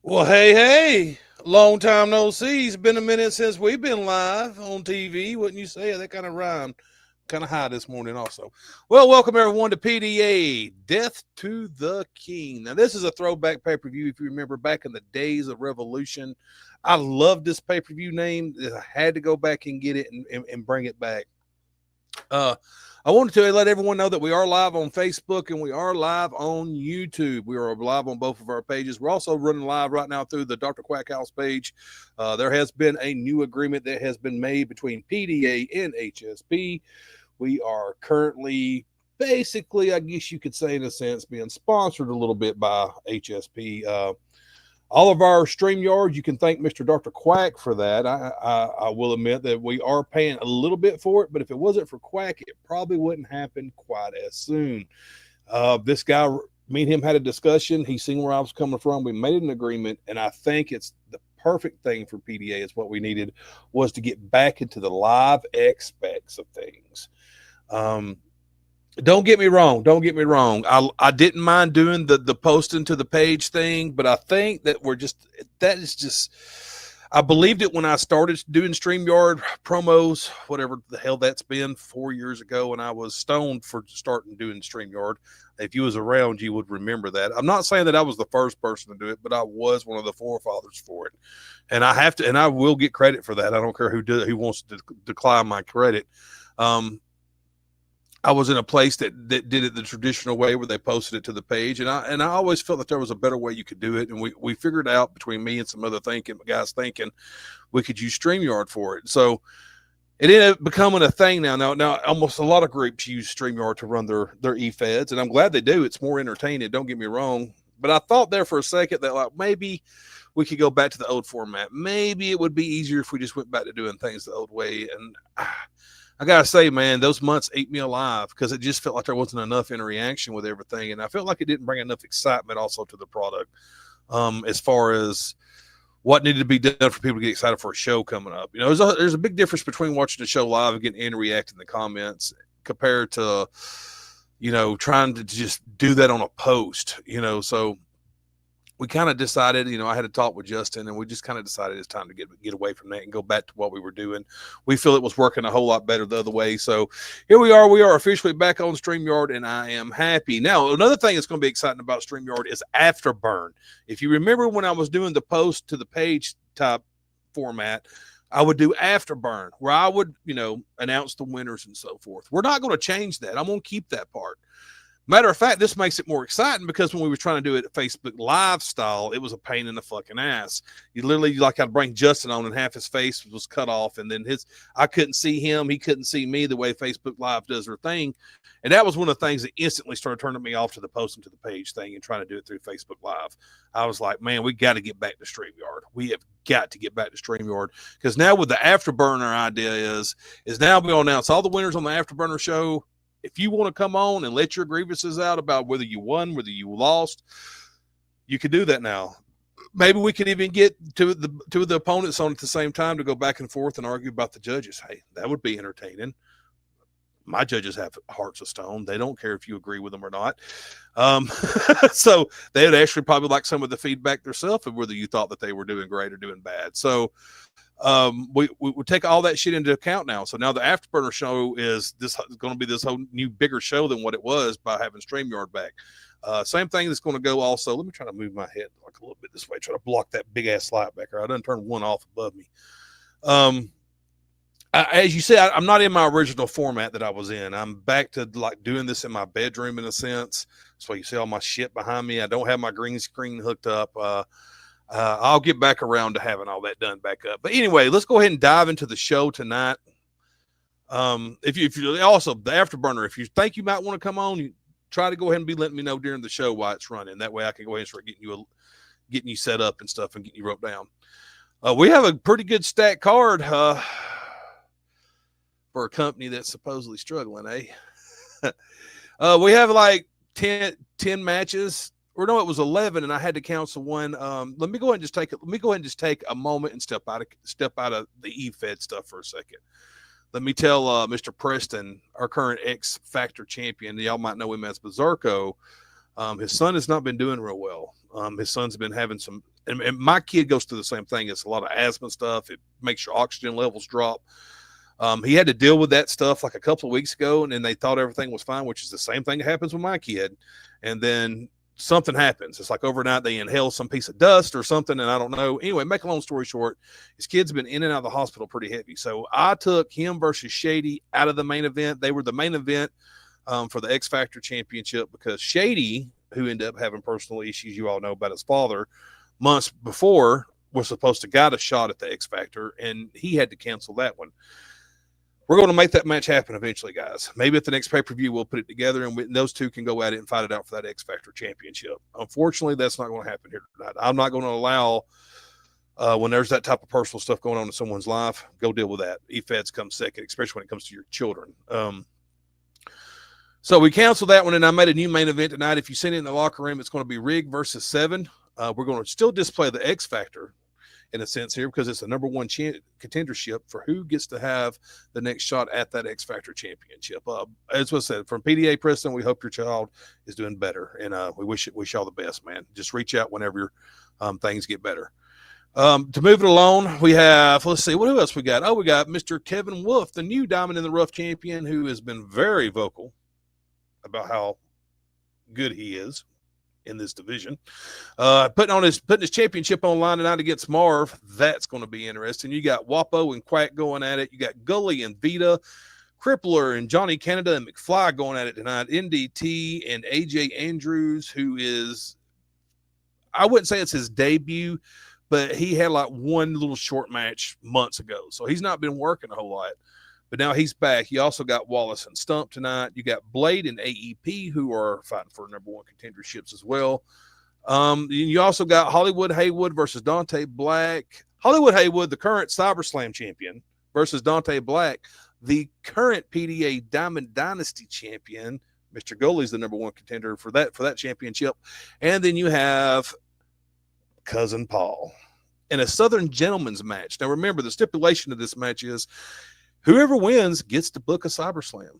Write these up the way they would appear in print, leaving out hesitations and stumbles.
Well, hey, long time no see. It's been a minute since we've been live on TV. Wouldn't you say? That kind of rhymed. Kind of high this morning, also. Well, welcome everyone to PDA Death to the King. Now, this is a throwback pay per view. If you remember back in the days of Revolution, I loved this pay per view name. I had to go back and get it and bring it back. Uh, I wanted to let everyone know that we are live on Facebook and we are live on YouTube. We are live on both of our pages. We're also running live right now through the Dr. Quack House page. There has been a new agreement that has been made between PDA and HSP. We are currently, basically, I guess you could say in a sense, being sponsored a little bit by HSP. All of our StreamYards, you can thank Mr. Dr. Quack for that. I will admit that we are paying a little bit for it, but if it wasn't for Quack, it probably wouldn't happen quite as soon. This guy, me and him had a discussion. He seen where I was coming from. We made an agreement, and I think it's the perfect thing for PDA. Is what we needed was to get back into the live aspects of things. Don't get me wrong. Don't get me wrong. I didn't mind doing the posting to the page thing, but I think that that is just, I believed it when I started doing StreamYard promos, whatever the hell that's been 4 years ago, and I was stoned for starting doing StreamYard. If you was around, you would remember that. I'm not saying that I was the first person to do it, but I was one of the forefathers for it. And I will get credit for that. I don't care who wants to decline my credit. I was in a place that did it the traditional way where they posted it to the page. And I always felt that there was a better way you could do it. And we figured out between me and some other guys thinking we could use StreamYard for it. So it ended up becoming a thing now. Now almost a lot of groups use StreamYard to run their e-feds. And I'm glad they do. It's more entertaining. Don't get me wrong. But I thought there for a second that like maybe we could go back to the old format. Maybe it would be easier if we just went back to doing things the old way. And I gotta say, man, those months ate me alive because it just felt like there wasn't enough interaction with everything, and I felt like it didn't bring enough excitement also to the product, as far as what needed to be done for people to get excited for a show coming up. You know, there's a big difference between watching the show live and getting in and reacting to the comments compared to, trying to just do that on a post. So we kind of decided, I had a talk with Justin and we just kind of decided it's time to get away from that and go back to what we were doing. We feel it was working a whole lot better the other way. So here we are officially back on StreamYard and I am happy. Now, another thing that's going to be exciting about StreamYard is Afterburn. If you remember when I was doing the post to the page type format, I would do Afterburn where I would, announce the winners and so forth. We're not going to change that. I'm going to keep that part. Matter of fact, this makes it more exciting because when we were trying to do it Facebook Live style, it was a pain in the fucking ass. You literally, like, I'd bring Justin on and half his face was cut off, and then I couldn't see him, he couldn't see me the way Facebook Live does their thing. And that was one of the things that instantly started turning me off to the posting to the page thing and trying to do it through Facebook Live. I was like, man, we got to get back to StreamYard. We have got to get back to StreamYard because now with the Afterburner idea is now we'll announce all the winners on the Afterburner show. If you want to come on and let your grievances out about whether you won, whether you lost, you can do that now. Maybe we can even get two of the opponents on at the same time to go back and forth and argue about the judges. Hey, that would be entertaining. My judges have hearts of stone. They don't care if you agree with them or not. So they would actually probably like some of the feedback themselves of whether you thought that they were doing great or doing bad. So we take all that shit into account now. So now the Afterburner show is going to be this whole new bigger show than what it was by having StreamYard back. Same thing that's going to go also. Let me try to move my head like a little bit this way, try to block that big ass light back there. I done turned one off above me. As you said, I'm not in my original format that I was in. I'm back to like doing this in my bedroom in a sense. That's why you see all my shit behind me. I don't have my green screen hooked up. I'll get back around to having all that done back up. But anyway, let's go ahead and dive into the show tonight. If you also the Afterburner, if you think you might want to come on, you try to go ahead and be letting me know during the show while it's running. That way I can go ahead and start getting you set up and stuff and getting you roped down. We have a pretty good stacked card for a company that's supposedly struggling, eh? We have like 10 matches. Or no, it was 11, and I had to cancel one. Let me go ahead and just take a moment and step out of the E-Fed stuff for a second. Let me tell Mr. Preston, our current X Factor champion, y'all might know him as Berserko. His son has not been doing real well. His son's been having some and my kid goes through the same thing. It's a lot of asthma stuff. It makes your oxygen levels drop. He had to deal with that stuff like a couple of weeks ago, and then they thought everything was fine, which is the same thing that happens with my kid. And then something happens. It's like overnight they inhale some piece of dust or something, and I don't know. Anyway, make a long story short, his kid's been in and out of the hospital pretty heavy. So I took him versus Shady out of the main event. They were the main event for the X Factor Championship because Shady, who ended up having personal issues you all know about his father, months before was supposed to got a shot at the X Factor, and he had to cancel that one. We're going to make that match happen eventually, guys. Maybe at the next pay-per-view, we'll put it together, and those two can go at it and fight it out for that X Factor Championship. Unfortunately, that's not going to happen here tonight. I'm not going to allow, when there's that type of personal stuff going on in someone's life, go deal with that. E-Feds comes second, especially when it comes to your children. So we canceled that one, and I made a new main event tonight. If you've seen it in the locker room, it's going to be Rig versus Seven. We're going to still display the X Factor in a sense here because it's the number one contendership for who gets to have the next shot at that X Factor championship. As was said, from PDA Preston, we hope your child is doing better, and we wish y'all the best, man. Just reach out whenever things get better. To move it along, we have, let's see, what else we got? Oh, we got Mr. Kevin Wolf, the new Diamond in the Rough champion, who has been very vocal about how good he is in this division. Putting his championship on line tonight against Marv. That's going to be interesting. You got Wapo and Quack going at it. You got Gully and Vita, Crippler and Johnny Canada and McFly going at it tonight. NDT and AJ Andrews, who is, I wouldn't say it's his debut, but he had like one little short match months ago. So he's not been working a whole lot. But now he's back. You also got Wallace and Stump tonight. You got Blade and AEP, who are fighting for number one contenderships as well. You also got Hollywood Haywood versus Dante Black. Hollywood Haywood, the current CyberSlam champion, versus Dante Black, the current PDA Diamond Dynasty champion. Mr. Gully's the number one contender for that championship. And then you have Cousin Paul in a Southern Gentleman's match. Now, remember, the stipulation of this match is whoever wins gets to book a CyberSlam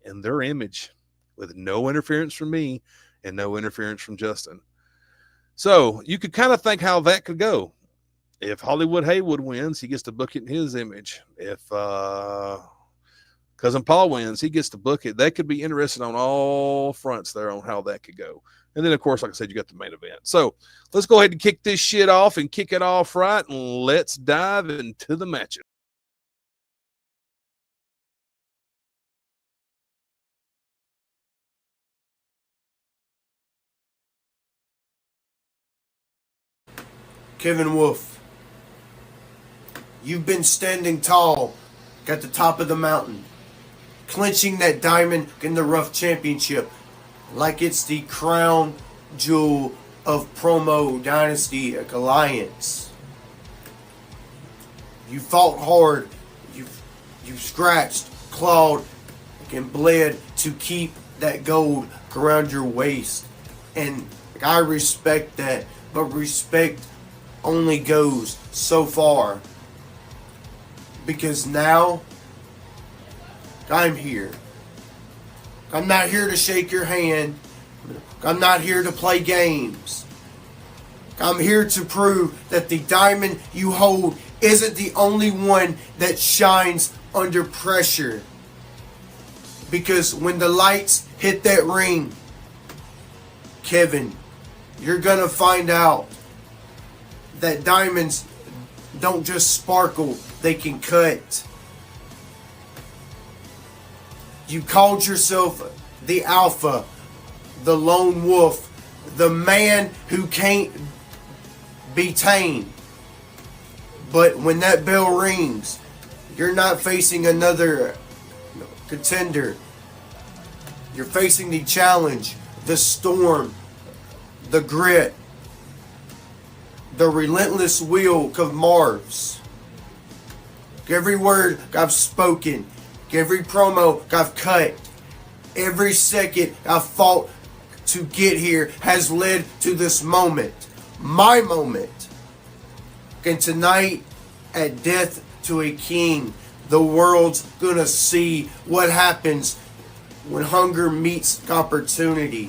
in their image with no interference from me and no interference from Justin. So you could kind of think how that could go. If Hollywood Haywood wins, he gets to book it in his image. If Cousin Paul wins, he gets to book it. That could be interesting on all fronts there on how that could go. And then, of course, like I said, you got the main event. So let's go ahead and kick this shit off and kick it off right, and let's dive into the matches. Kevin Wolf, you've been standing tall at the top of the mountain, clinching that Diamond in the Rough championship like it's the crown jewel of Promo Dynasty Alliance. You fought hard, you've scratched, clawed, and bled to keep that gold around your waist. And I respect that, but respect only goes so far, because now I'm here. I'm not here to shake your hand. I'm not here to play games. I'm here to prove that the diamond you hold isn't the only one that shines under pressure. Because when the lights hit that ring, Kevin, you're gonna find out that diamonds don't just sparkle, they can cut. You called yourself the Alpha, the Lone Wolf, the man who can't be tamed. But when that bell rings, you're not facing another contender. You're facing the challenge, the storm, the grit, the relentless will of Marv's. Every word I've spoken, every promo I've cut, every second I've fought to get here has led to this moment. My moment. And tonight, at Death to a King, the world's gonna see what happens when hunger meets opportunity.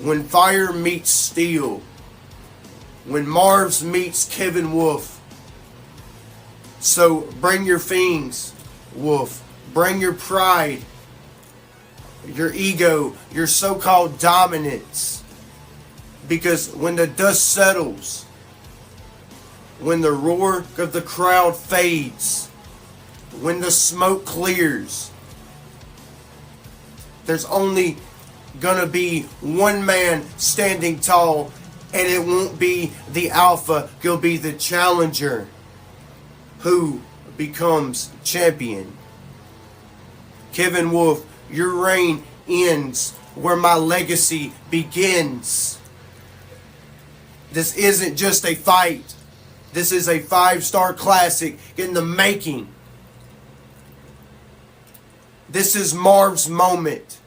When fire meets steel. when Marv's meets Kevin Wolf. So bring your fiends, Wolf. Bring your pride, your ego, your so-called dominance. Because when the dust settles, when the roar of the crowd fades, when the smoke clears, there's only gonna be one man standing tall, and it won't be the alpha, he'll be the challenger who becomes champion. Kevin Wolf, your reign ends where my legacy begins. This isn't just a fight. This is a 5-star classic in the making. This is Marv's moment.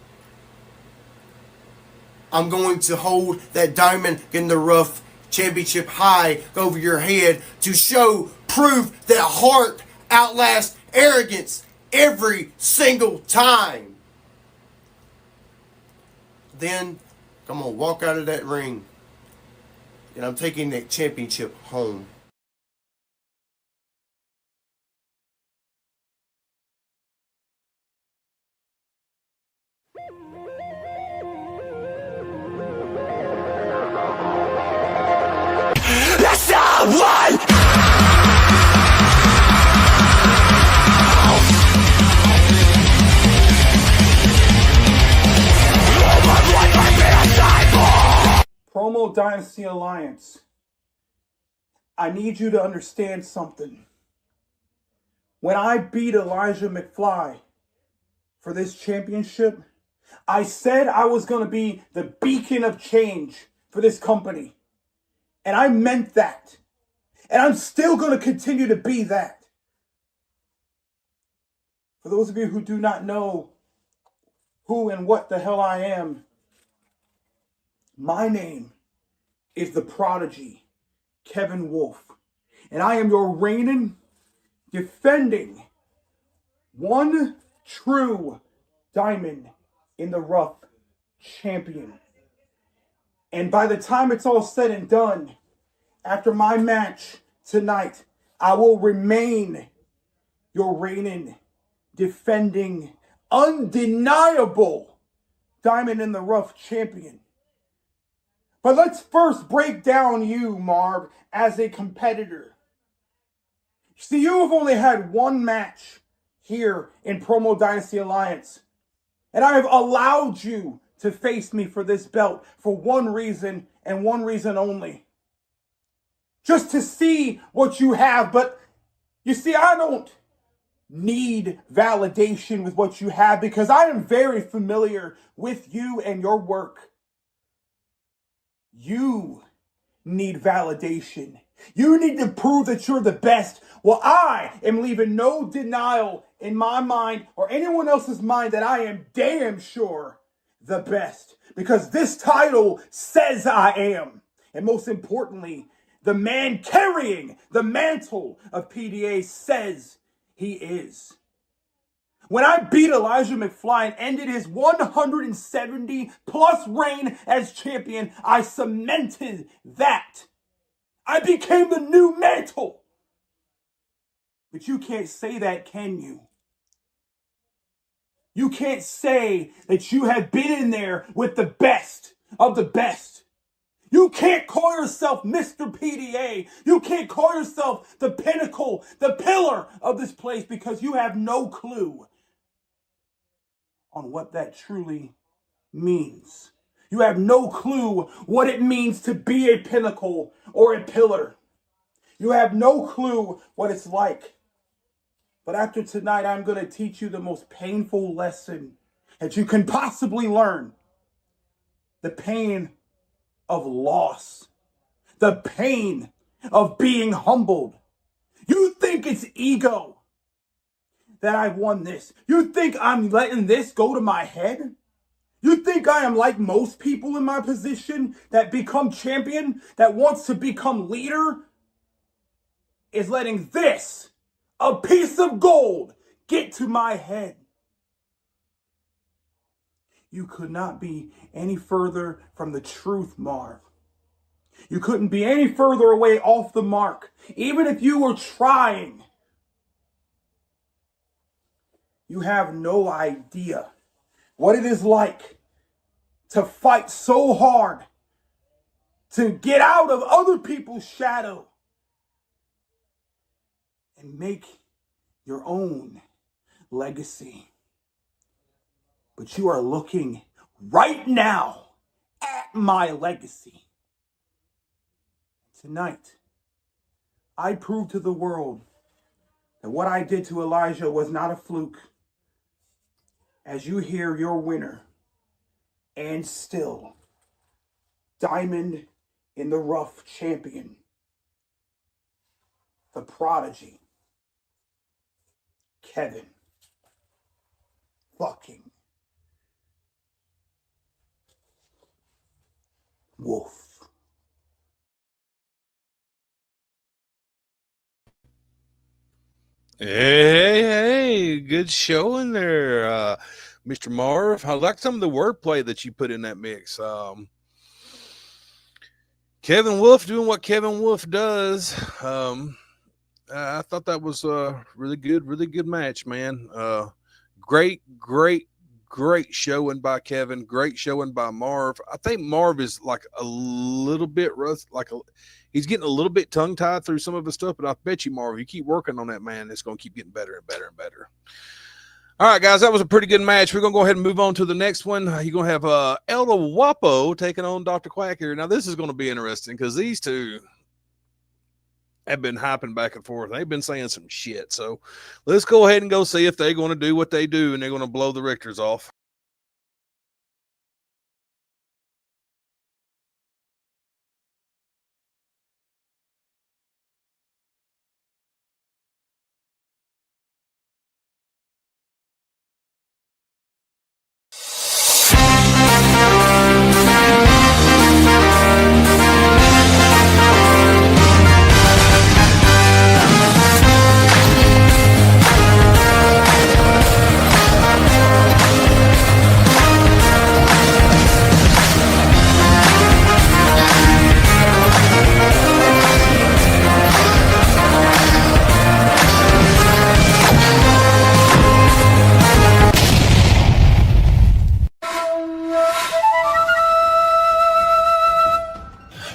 I'm going to hold that Diamond in the Rough championship high over your head to show proof that heart outlasts arrogance every single time. Then I'm going to walk out of that ring and I'm taking that championship home. That's not one! Promo Dynasty Alliance. I need you to understand something. When I beat Elijah McFly for this championship, I said I was going to be the beacon of change for this company. And I meant that. And I'm still going to continue to be that. For those of you who do not know who and what the hell I am, my name is the prodigy, Kevin Wolf. And I am your reigning, defending, one true Diamond in the Rough champion. And by the time it's all said and done, after my match tonight, I will remain your reigning, defending, undeniable Diamond in the Rough champion. But let's first break down you, Marv, as a competitor. See, you have only had one match here in Promo Dynasty Alliance. And I have allowed you to face me for this belt for one reason and one reason only. Just to see what you have. But you see, I don't need validation with what you have because I am very familiar with you and your work. You need validation. You need to prove that you're the best. Well, I am leaving no denial in my mind or anyone else's mind that I am damn sure the best. Because this title says I am. And most importantly, the man carrying the mantle of PDA says he is. When I beat Elijah McFly and ended his 170 plus reign as champion, I cemented that. I became the new mantle. But you can't say that, can you? You can't say that you have been in there with the best of the best. You can't call yourself Mr. PDA. You can't call yourself the pinnacle, the pillar of this place because you have no clue on what that truly means. You have no clue what it means to be a pinnacle or a pillar. You have no clue what it's like. But after tonight, I'm going to teach you the most painful lesson that you can possibly learn. The pain of loss. The pain of being humbled. You think it's ego that I've won this. You think I'm letting this go to my head? You think I am like most people in my position that become champion, that wants to become leader, is letting this, a piece of gold, get to my head? You could not be any further from the truth, Marv. You couldn't be any further away off the mark. Even if you were trying, you have no idea what it is like to fight so hard to get out of other people's shadow and make your own legacy. But you are looking right now at my legacy. Tonight, I proved to the world that what I did to Elijah was not a fluke. As you hear your winner, and still diamond in the rough champion, the prodigy, Kevin fucking Wolf. Hey, good showing there, Mr. Marv. I like some of the wordplay that you put in that mix. Kevin Wolf doing what Kevin Wolf does. I thought that was a really good match, man. Great showing by Kevin. Great showing by Marv. I think Marv is like a little bit he's getting a little bit tongue-tied through some of his stuff, but I bet you, Marv, you keep working on that, man, it's going to keep getting better and better and better. All right, guys, that was a pretty good match. We're going to go ahead and move on to the next one. You're going to have El Wapo taking on Dr. Quack here. Now, this is going to be interesting because these two have been hyping back and forth. They've been saying some shit. So let's go ahead and go see if they're going to do what they do and they're going to blow the Richters off.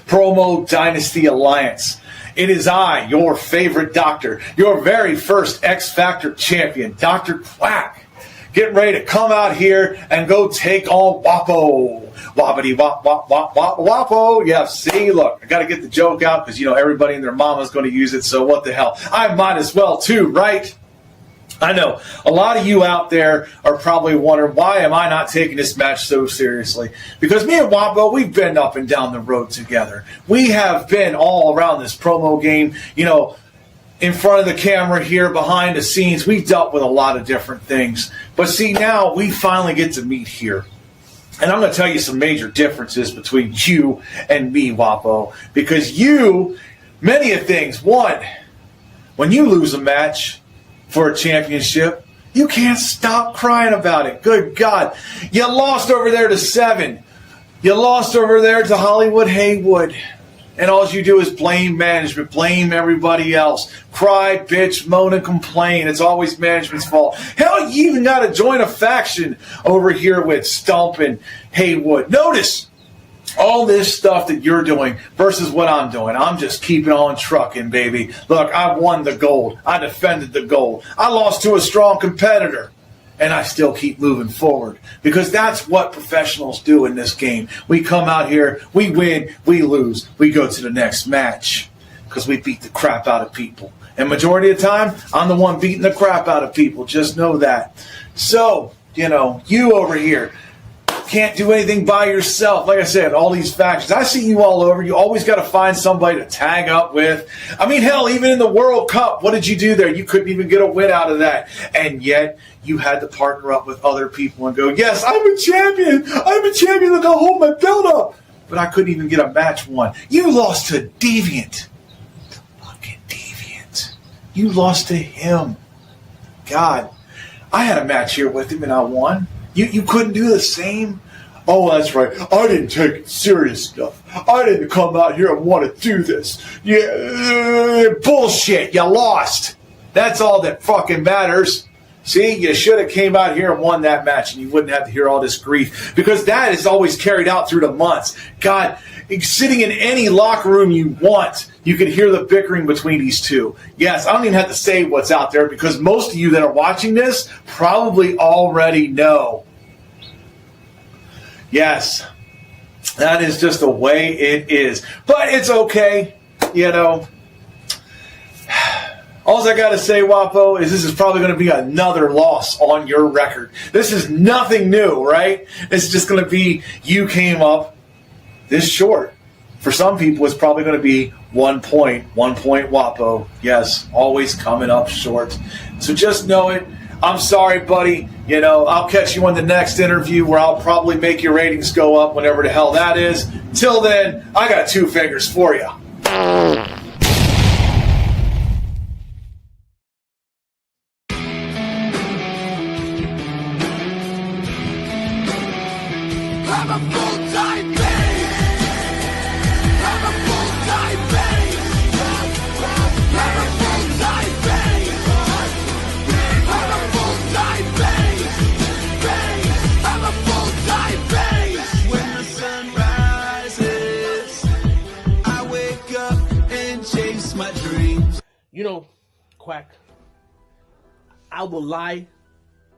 Promo Dynasty Alliance. It is I, your favorite doctor, your very first X Factor champion, Dr. Quack. Get ready to come out here and go take on Wapo. Wobbity wop wop wop wop Wapo. Yeah, see, look, I got to get the joke out because, everybody and their mama's going to use it, so what the hell. I might as well too, right? I know a lot of you out there are probably wondering, why am I not taking this match so seriously? Because me and Wapo, we've been up and down the road together. We have been all around this promo game, in front of the camera here, behind the scenes. We've dealt with a lot of different things. But see, now we finally get to meet here. And I'm going to tell you some major differences between you and me, Wapo. Because many of things. One, when you lose a match for a championship, you can't stop crying about it. Good God. You lost over there to Seven. You lost over there to Hollywood Haywood. And all you do is blame management, blame everybody else. Cry, bitch, moan, and complain. It's always management's fault. Hell, you even got to join a faction over here with Stump and Haywood. Notice all this stuff that you're doing versus what I'm doing. I'm just keeping on trucking, baby. Look, I won the gold. I defended the gold. I lost to a strong competitor. And I still keep moving forward. Because that's what professionals do in this game. We come out here, we win, we lose. We go to the next match. Because we beat the crap out of people. And majority of the time, I'm the one beating the crap out of people. Just know that. So, you over here can't do anything by yourself. Like I said, all these factions. I see you all over. You always got to find somebody to tag up with. I mean, hell, even in the World Cup, what did you do there? You couldn't even get a win out of that. And yet, you had to partner up with other people and go, yes, I'm a champion. I'm a champion. Look, I'll hold my belt up. But I couldn't even get a match won. You lost to Deviant. Fucking Deviant. You lost to him. God, I had a match here with him and I won. You couldn't do the same? Oh, that's right. I didn't take it serious enough. I didn't come out here and want to do this. Yeah, bullshit. You lost. That's all that fucking matters. See, you should have came out here and won that match, and you wouldn't have to hear all this grief, because that is always carried out through the months. God, sitting in any locker room you want, you can hear the bickering between these two. Yes, I don't even have to say what's out there, because most of you that are watching this probably already know. Yes, that is just the way it is. But it's okay, you know. All I got to say, Wapo, is this is probably going to be another loss on your record. This is nothing new, right? It's just going to be you came up this short. For some people, it's probably going to be 1 point Wapo. Yes, always coming up short. So just know it. I'm sorry, buddy. You know, I'll catch you on the next interview where I'll probably make your ratings go up whenever the hell that is. Till then, I got 2 fingers for you. I'm a full-time babe. I'm a full-time babe. I'm a full-time babe. I'm a full-time babe. I'm a full-time babe. When the sun rises, I wake up and chase my dreams. You know, Quack, I will lie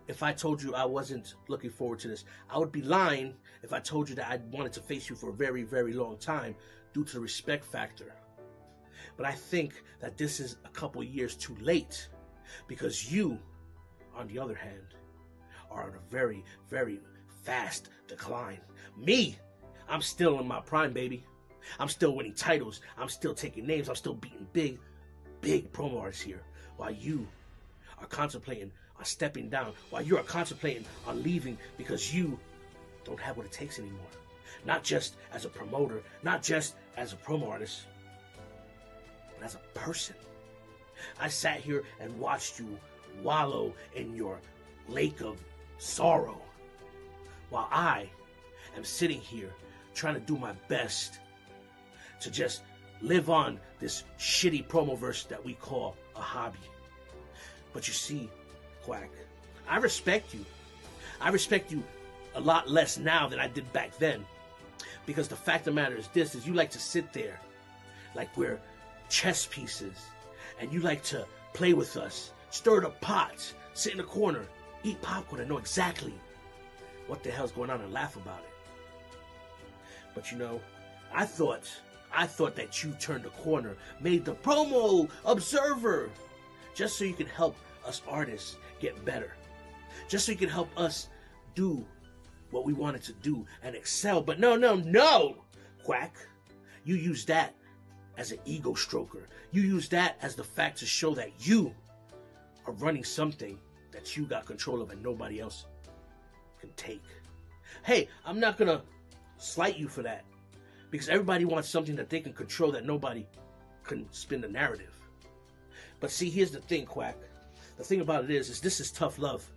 if I told you I wasn't looking forward to this. I would be lying if I told you that I wanted to face you for a very, very long time due to the respect factor. But I think that this is a couple years too late, because you, on the other hand, are on a very, very fast decline. Me, I'm still in my prime, baby. I'm still winning titles. I'm still taking names. I'm still beating big promo artists here, while you are contemplating on stepping down, while you are contemplating on leaving because you don't have what it takes anymore. Not just as a promoter, not just as a promo artist, but as a person. I sat here and watched you wallow in your lake of sorrow, while I am sitting here trying to do my best to just live on this shitty promo verse that we call a hobby. But you see, Quack, I respect you. I respect you a lot less now than I did back then. Because the fact of the matter is this, is you like to sit there like we're chess pieces, and you like to play with us, stir the pot, sit in the corner, eat popcorn, and know exactly what the hell's going on and laugh about it. But you know, I thought that you turned the corner, made the promo observer, just so you could help us artists get better. Just so you could help us do what we wanted to do and excel. But no, Quack. You use that as an ego stroker. You use that as the fact to show that you are running something that you got control of and nobody else can take. Hey, I'm not gonna slight you for that, because everybody wants something that they can control that nobody can spin the narrative. But see, here's the thing, Quack. The thing about it is this is tough love.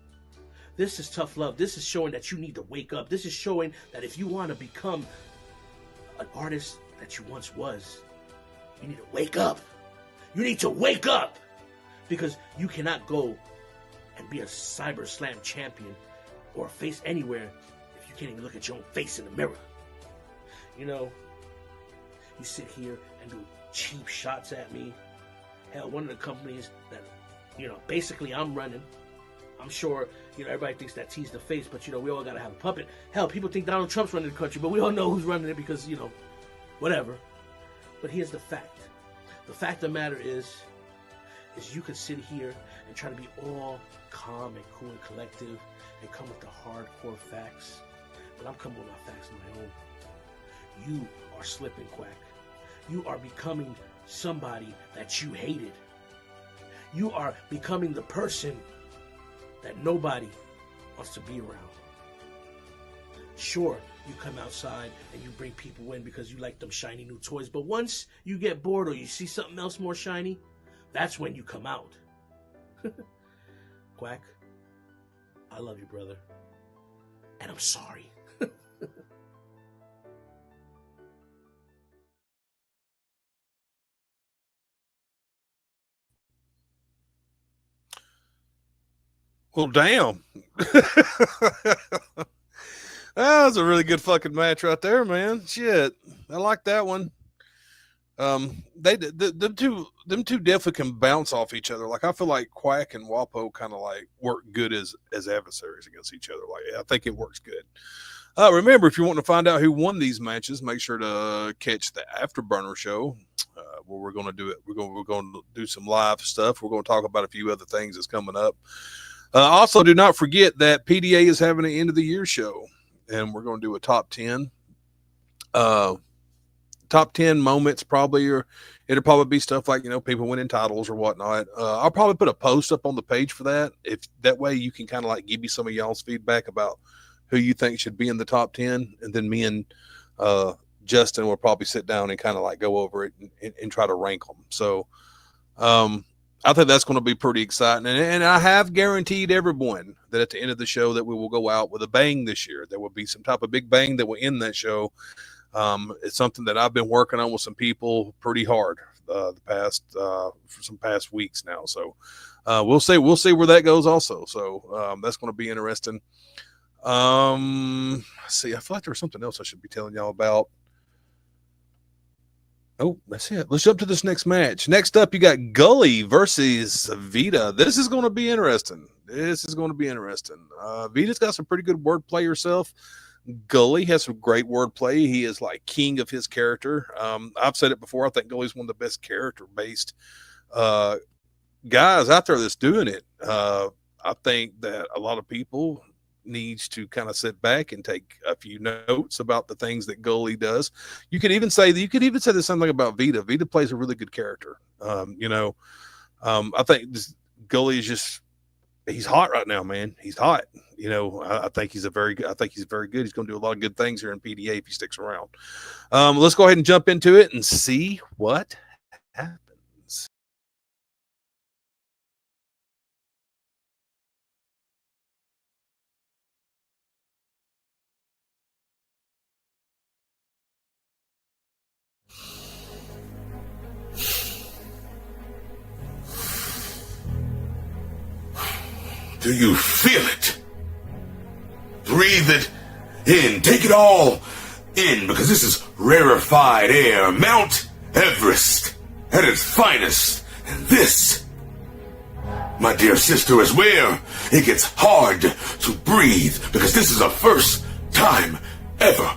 This is tough love. This is showing that you need to wake up. This is showing that if you want to become an artist that you once was, you need to wake up. You need to wake up, because you cannot go and be a Cyber Slam champion or a face anywhere if you can't even look at your own face in the mirror. You know, you sit here and do cheap shots at me. Hell, one of the companies that, you know, basically I'm running. I'm sure, you know, everybody thinks that T's the face, but, you know, we all got to have a puppet. Hell, people think Donald Trump's running the country, but we all know who's running it because, you know, whatever. But here's the fact. The fact of the matter is you can sit here and try to be all calm and cool and collective and come with the hardcore facts. But I'm coming with my facts on my own. You are slipping, Quack. You are becoming somebody that you hated. You are becoming the person that nobody wants to be around. Sure, you come outside and you bring people in because you like them shiny new toys, but once you get bored or you see something else more shiny, that's when you come out. Quack, I love you, brother. And I'm sorry. Well, damn. That was a really good fucking match right there, man. Shit, I like that one. Them two definitely can bounce off each other. Like I feel like Quack and Wapo kind of like work good as adversaries against each other. Like I think it works good. Remember, if you want to find out who won these matches, make sure to catch the Afterburner show where we're going to do it. We're going to do some live stuff. We're going to talk about a few other things that's coming up. Also, do not forget that PDA is having an end of the year show, and we're going to do a top 10. Top 10 moments probably, or it'll probably be stuff like, people winning titles or whatnot. I'll probably put a post up on the page for that. If that way you can kind of like give me some of y'all's feedback about who you think should be in the top 10. And then me and Justin will probably sit down and kind of like go over it and try to rank them. So I think that's going to be pretty exciting. And I have guaranteed everyone that at the end of the show that we will go out with a bang this year. There will be some type of big bang that will end that show. It's something that I've been working on with some people pretty hard for some past weeks now. So we'll see where that goes also. So that's going to be interesting. See, I feel like there was something else I should be telling y'all about. Oh, that's it. Let's jump to this next match. Next up, you got Gully versus Vita. This is going to be interesting. Vita's got some pretty good wordplay herself. Gully has some great wordplay. He is like king of his character. I've said it before. I think Gully's one of the best character-based guys out there that's doing it. I think that a lot of people needs to kind of sit back and take a few notes about the things that Gully does. You could even say the same thing about Vita. Vita plays a really good character. I think Gully is he's hot right now, man. He's hot. I think he's very good. He's going to do a lot of good things here in PDA if he sticks around. Let's go ahead and jump into it and see what happens. Do you feel it? Breathe it in. Take it all in, because this is rarefied air. Mount Everest at its finest. And this, my dear sister, is where it gets hard to breathe, because this is a first time ever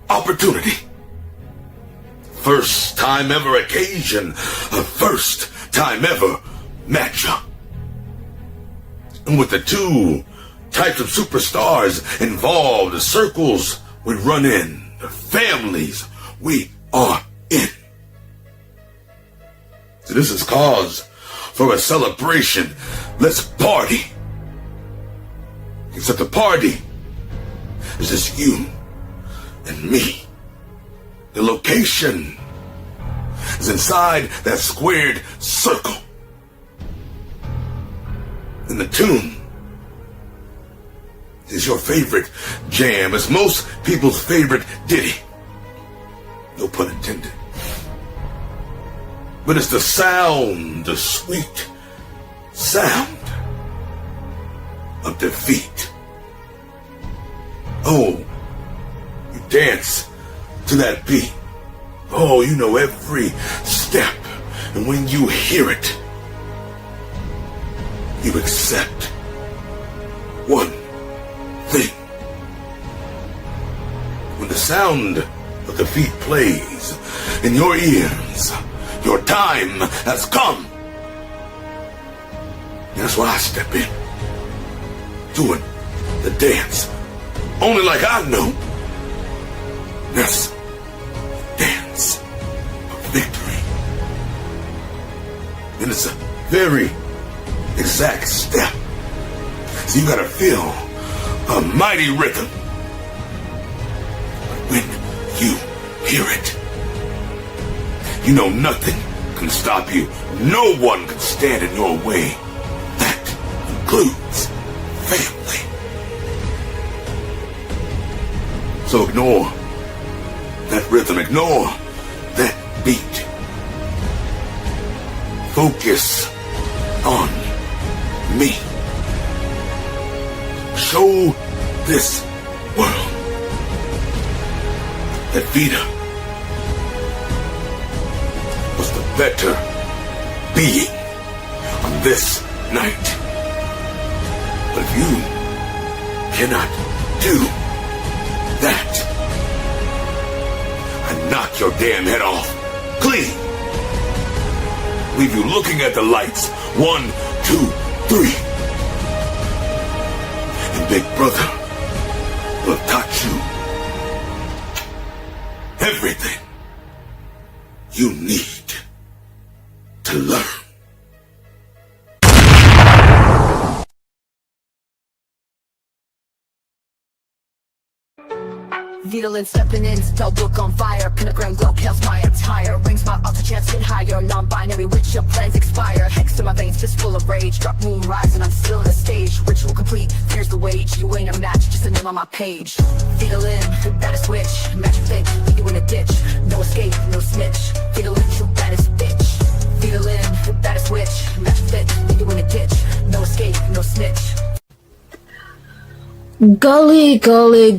opportunity. First time ever occasion. A first time ever matchup. And with the two types of superstars involved, the circles we run in, the families we are in. So this is cause for a celebration. Let's party. Except the party is just you and me. The location is inside that squared circle. And the tune is your favorite jam. It's most people's favorite ditty. No pun intended. But it's the sound, the sweet sound of defeat. Oh, you dance to that beat. Oh, you know every step. And when you hear it, you accept one thing. When the sound of defeat plays in your ears, your time has come. And that's why I step in, doing the dance only like I know. That's the dance of victory. And it's a very exact step. So you gotta feel a mighty rhythm. But when you hear it, you know nothing can stop you. No one can stand in your way. That includes family. So ignore that rhythm, ignore that beat. Focus on me. show this world that Vita was the better being on this night. But if you cannot do that, I knock your damn head off clean. Leave you looking at the lights. 1, 2, 3. And Big Brother will have taught you everything you need to learn. Needle and stepping in, spell book on fire. Pentagram glow kills my attire. Rings my altar chance get higher. Non-binary with your plans expire. Hex to my veins, fist full of rage. Dark moon rising, I'm still on the stage. Ritual complete, here's the wage. You ain't a match, just a name on my page. Fatal in, better switch. Match your fate, leave you in a ditch. No escape, no snitch. Fatal in, you baddest bitch. Fatal in, better switch. Match your fate, leave you in a ditch. No escape, no snitch. Gully, PDA.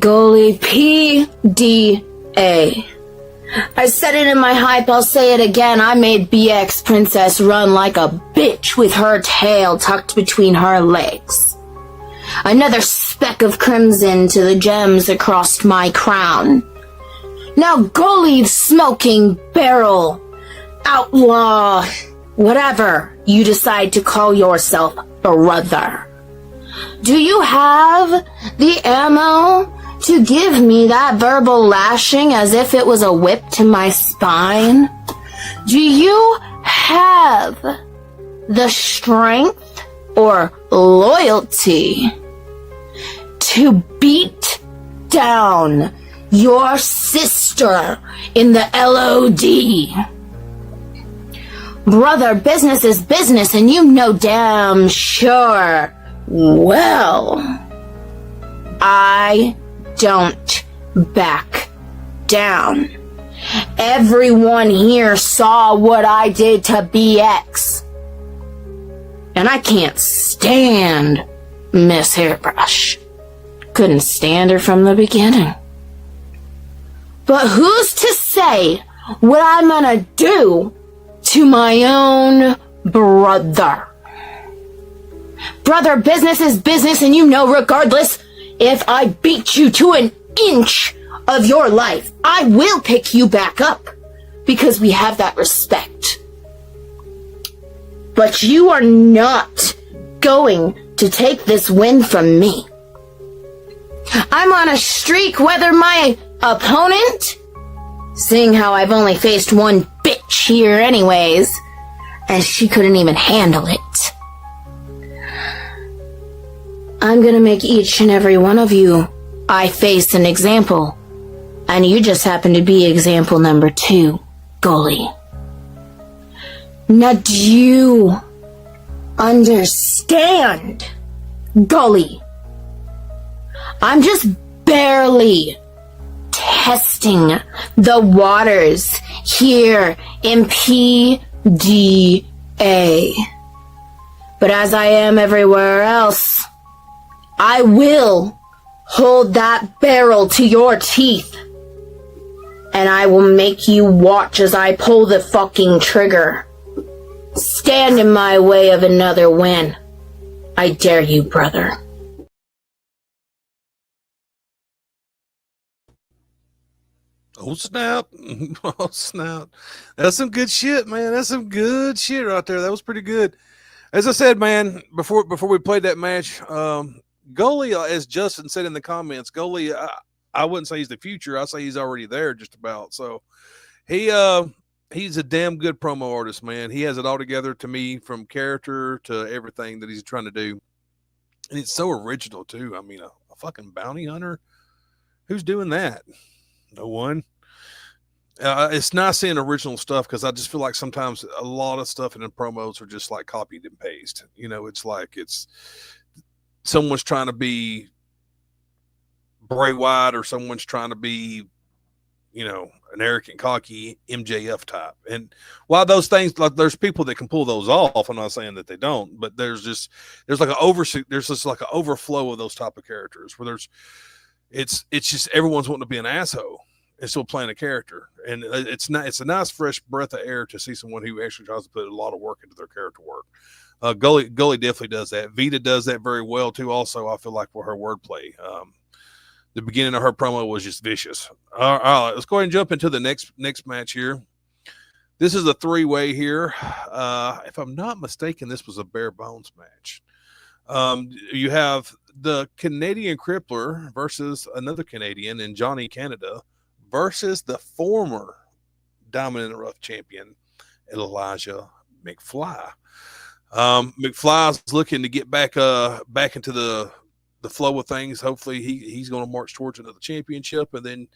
I said it in my hype, I'll say it again. I made BX Princess run like a bitch with her tail tucked between her legs. Another speck of crimson to the gems across my crown. Now Gully smoking barrel, outlaw, whatever you decide to call yourself, brother. Do you have the ammo to give me that verbal lashing as if it was a whip to my spine? Do you have the strength or loyalty to beat down your sister in the LOD? Brother, business is business, and you know damn sure well I don't back down. Everyone here saw what I did to BX. And I can't stand Miss Hairbrush. Couldn't stand her from the beginning. But who's to say what I'm gonna do to my own brother? Brother, business is business, and you know regardless if I beat you to an inch of your life, I will pick you back up because we have that respect. But you are not going to take this win from me. I'm on a streak whether my opponent, seeing how I've only faced one bitch here anyways, and she couldn't even handle it. I'm gonna make each and every one of you I face an example, and you just happen to be example number 2, Gully. Now do you understand, Gully? I'm just barely testing the waters here in PDA. But as I am everywhere else, I will hold that barrel to your teeth. And I will make you watch as I pull the fucking trigger. Stand in my way of another win. I dare you, brother. Oh, snap. Oh, snap. That's some good shit, man. That's some good shit right there. That was pretty good. As I said, man, before we played that match, Gully, as Justin said in the comments, Gully, I wouldn't say he's the future. I say he's already there just about. So he's a damn good promo artist, man. He has it all together to me, from character to everything that he's trying to do. And it's so original too. I mean, a fucking bounty hunter. Who's doing that? No one. It's nice seeing original stuff, because I just feel like sometimes a lot of stuff in the promos are just like copied and paste. You know, it's like someone's trying to be Bray Wyatt, or someone's trying to be, an arrogant, cocky MJF type. And while those things, like, there's people that can pull those off, I'm not saying that they don't, but there's just like an overflow of those type of characters where it's just everyone's wanting to be an asshole and still playing a character. And it's a nice fresh breath of air to see someone who actually tries to put a lot of work into their character work. Gully definitely does that. Vita does that very well too. Also, I feel like with her wordplay, the beginning of her promo was just vicious. All right, let's go ahead and jump into the next match here. This is a 3-way here. If I'm not mistaken, this was a bare bones match. You have the Canadian Crippler versus another Canadian and Johnny Canada versus the former Diamond in the Rough champion, Elijah McFly. McFly's looking to get back into the flow of things. Hopefully he's going to march towards another championship. And then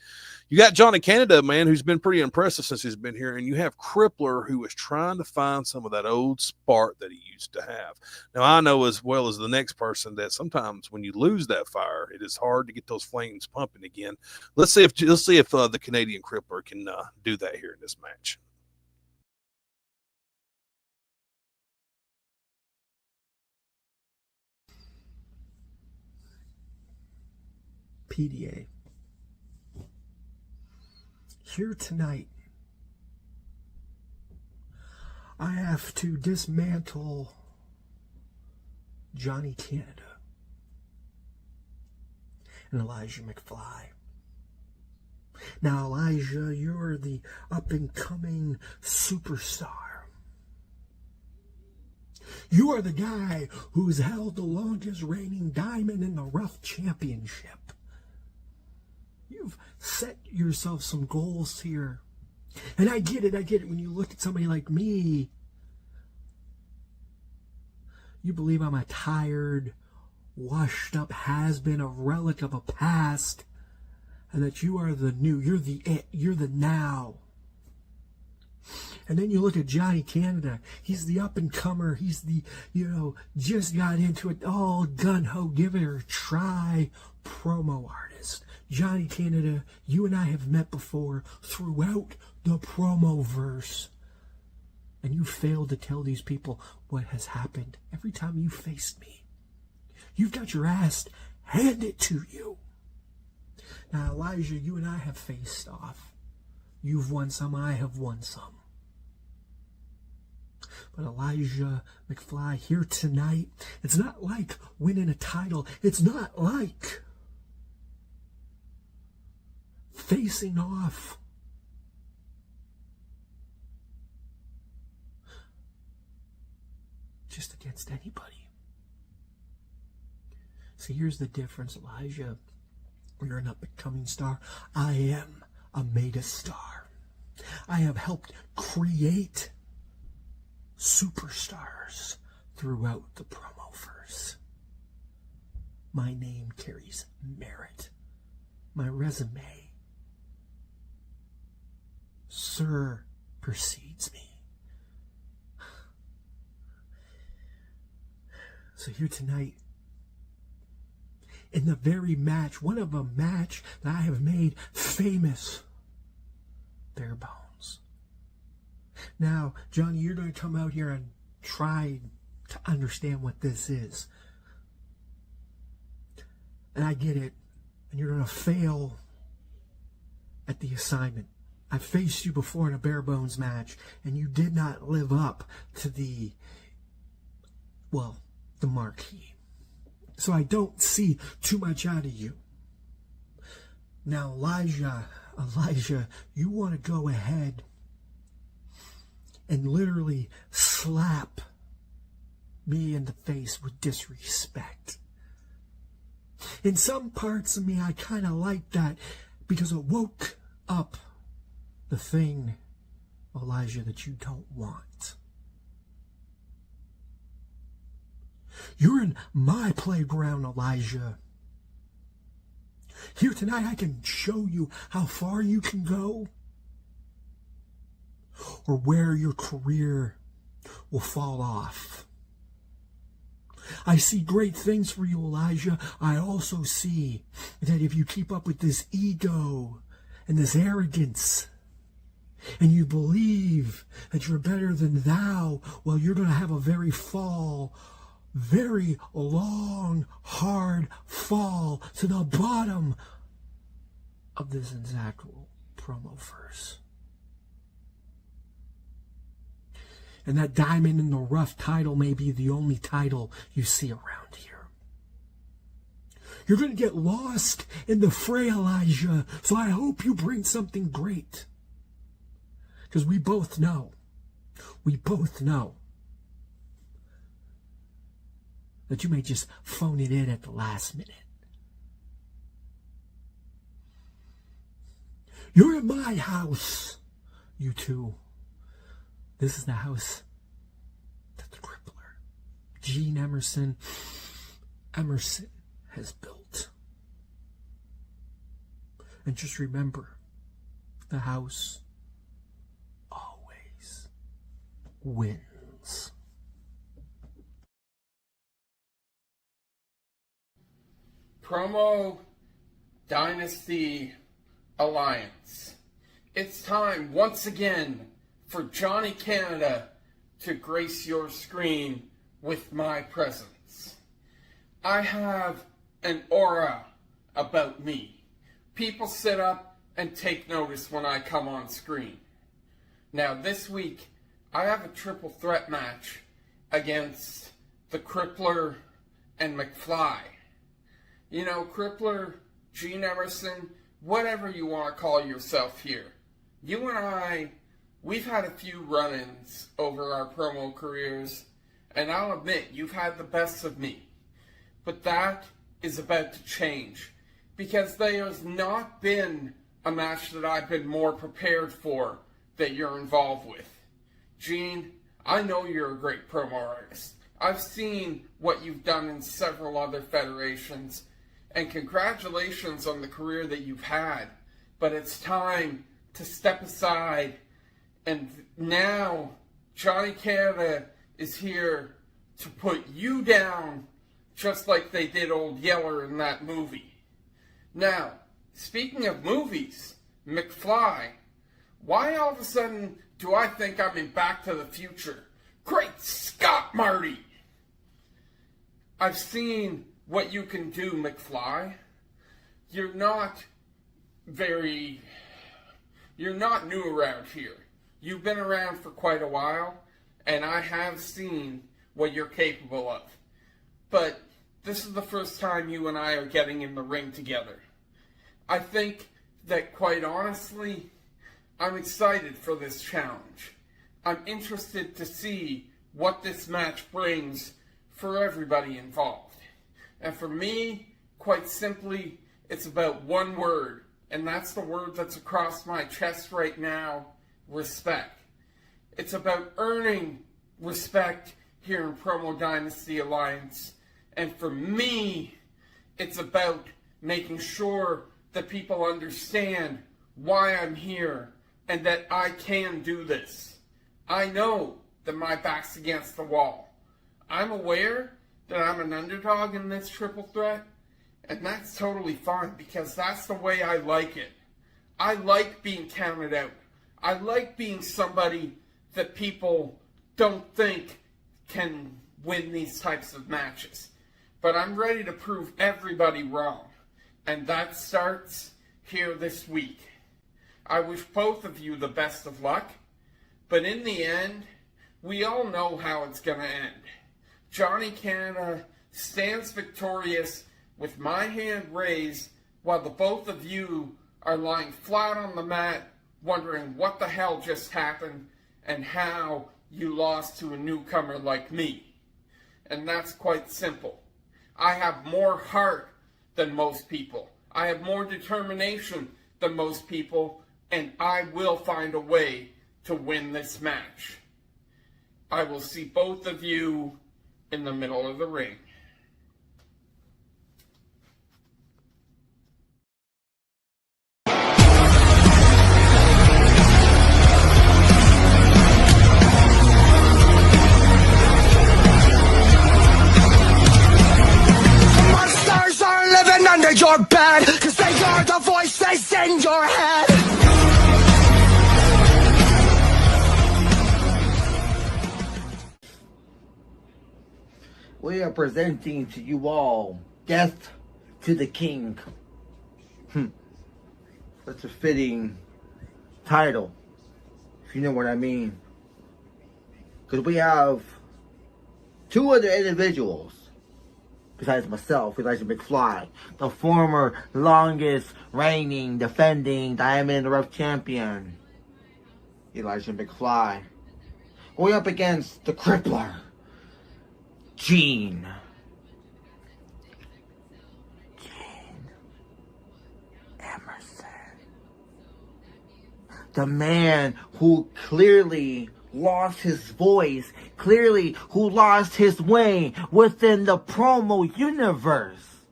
you got Johnny Canada, man, who's been pretty impressive since he's been here. And you have Crippler, who is trying to find some of that old spark that he used to have. Now, I know as well as the next person that sometimes when you lose that fire, it is hard to get those flames pumping again. Let's see if the Canadian Crippler can do that here in this match. PDA. Here tonight, I have to dismantle Johnny Canada and Elijah McFly. Now, Elijah, you're the up-and-coming superstar. You are the guy who's held the longest reigning Diamond in the Rough championship. You've set yourself some goals here. And I get it. When you look at somebody like me, you believe I'm a tired, washed up has-been, a relic of a past, and that you are the new, you're the it, you're the now. And then you look at Johnny Canada. He's the up-and-comer. He's the, just got into it, all gun-ho, give it a try promo artist. Johnny Canada, you and I have met before throughout the promo verse. And you failed to tell these people what has happened every time you faced me. You've got your ass handed to you. Now, Elijah, you and I have faced off. You've won some, I have won some. But Elijah McFly, here tonight, it's not like winning a title. It's not like facing off just against anybody. See, here's the difference, Elijah. You're an up-and-coming star. I am a mega star. I have helped create superstars throughout the promoverse. My name carries merit. My resume, sir, precedes me. So here tonight, in the very match, one of a match that I have made famous, bare bones. Now, Johnny, you're going to come out here and try to understand what this is. And I get it. And you're going to fail at the assignment. I faced you before in a bare bones match, and you did not live up to the marquee. So I don't see too much out of you. Now, Elijah, you want to go ahead and literally slap me in the face with disrespect. In some parts of me, I kind of like that because it woke up the thing, Elijah, that you don't want. You're in my playground, Elijah. Here tonight, I can show you how far you can go or where your career will fall off. I see great things for you, Elijah. I also see that if you keep up with this ego and this arrogance, and you believe that you're better than thou, well, you're going to have a very long, hard fall to the bottom of this exact promo verse. And that diamond in the rough title may be the only title you see around here. You're going to get lost in the fray, Elijah, so I hope you bring something great. Because we both know that you may just phone it in at the last minute. You're in my house, you two. This is the house that the crippler, Gene Emerson has built. And just remember, the house always wins. Promo Dynasty Alliance. It's time once again for Johnny Canada to grace your screen with my presence. I have an aura about me. People sit up and take notice when I come on screen. Now this week, I have a triple threat match against the Crippler and McFly. You know, Crippler, Gene Emerson, whatever you want to call yourself here. You and I, we've had a few run-ins over our promo careers, and I'll admit, you've had the best of me. But that is about to change, because there has not been a match that I've been more prepared for that you're involved with. Gene, I know you're a great promo artist. I've seen what you've done in several other federations, and congratulations on the career that you've had. But it's time to step aside, and now Johnny Canada is here to put you down just like they did Old Yeller in that movie. Now, speaking of movies, McFly, why all of a sudden do I think I'm in Back to the Future? Great Scott, Marty! I've seen what you can do, McFly. You're not new around here. You've been around for quite a while, and I have seen what you're capable of. But this is the first time you and I are getting in the ring together. I think that, quite honestly, I'm excited for this challenge. I'm interested to see what this match brings for everybody involved. And for me, quite simply, it's about one word, and that's the word that's across my chest right now: respect. It's about earning respect here in Promo Dynasty Alliance. And for me, it's about making sure that people understand why I'm here and that I can do this. I know that my back's against the wall. I'm aware that I'm an underdog in this triple threat, and that's totally fine, because that's the way I like it. I like being counted out. I like being somebody that people don't think can win these types of matches. But I'm ready to prove everybody wrong, and that starts here this week. I wish both of you the best of luck, but in the end, we all know how it's going to end. Johnny Canada stands victorious with my hand raised, while the both of you are lying flat on the mat, wondering what the hell just happened and how you lost to a newcomer like me. And that's quite simple. I have more heart than most people. I have more determination than most people, and I will find a way to win this match. I will see both of you in the middle of the ring. Monsters are living under your bed, 'cause they are the voices in your head. we are presenting to you all Death to the King. That's a fitting title, if you know what I mean. Because we have two other individuals besides myself, Elijah McFly, the former longest reigning, defending Diamond in the Rough champion, Elijah McFly. Going up against the Crippler, Gene Emerson. The man who clearly lost his voice, clearly who lost his way within the promo universe.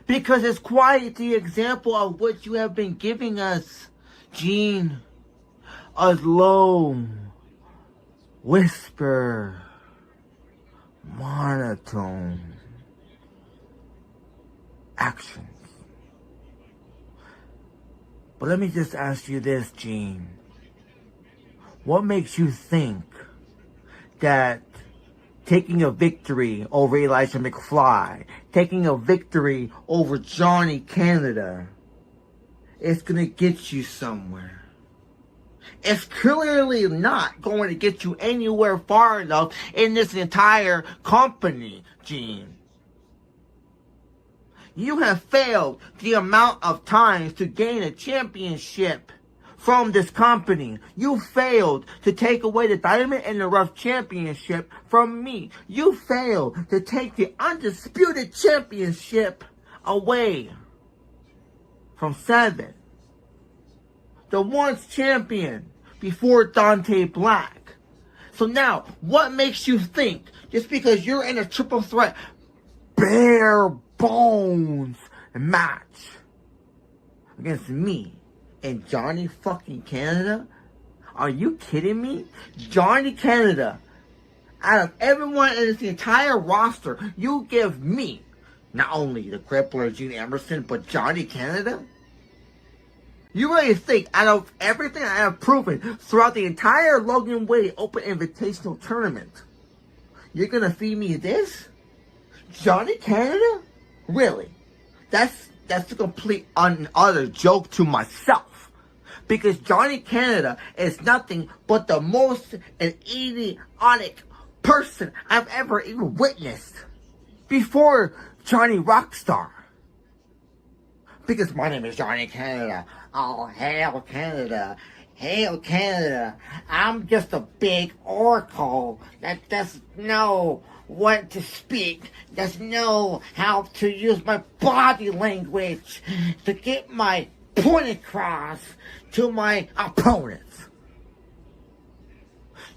Because it's quite the example of what you have been giving us, Gene. A low whisper, monotone actions. But let me just ask you this, Gene. What makes you think that taking a victory over Elijah McFly, taking a victory over Johnny Canada, is going to get you somewhere? It's clearly not going to get you anywhere far enough in this entire company, Gene. You have failed the amount of times to gain a championship from this company. You failed to take away the Diamond in the Rough championship from me. You failed to take the undisputed championship away from Seven, the once champion before Dante Black. So now, what makes you think, just because you're in a triple threat, bare bones match against me and Johnny fucking Canada? Are you kidding me? Johnny Canada, out of everyone in this entire roster, you give me not only the Crippler, Gene Emerson, but Johnny Canada? You really think, out of everything I have proven throughout the entire Logan Wade Open Invitational Tournament, you're gonna feed me this? Johnny Canada? Really? That's a complete utter joke to myself. Because Johnny Canada is nothing but the most idiotic person I've ever even witnessed. Before Johnny Rockstar. Because my name is Johnny Canada. Oh, hail Canada. Hail Canada. I'm just a big oracle that doesn't know what to speak, doesn't know how to use my body language to get my point across to my opponents.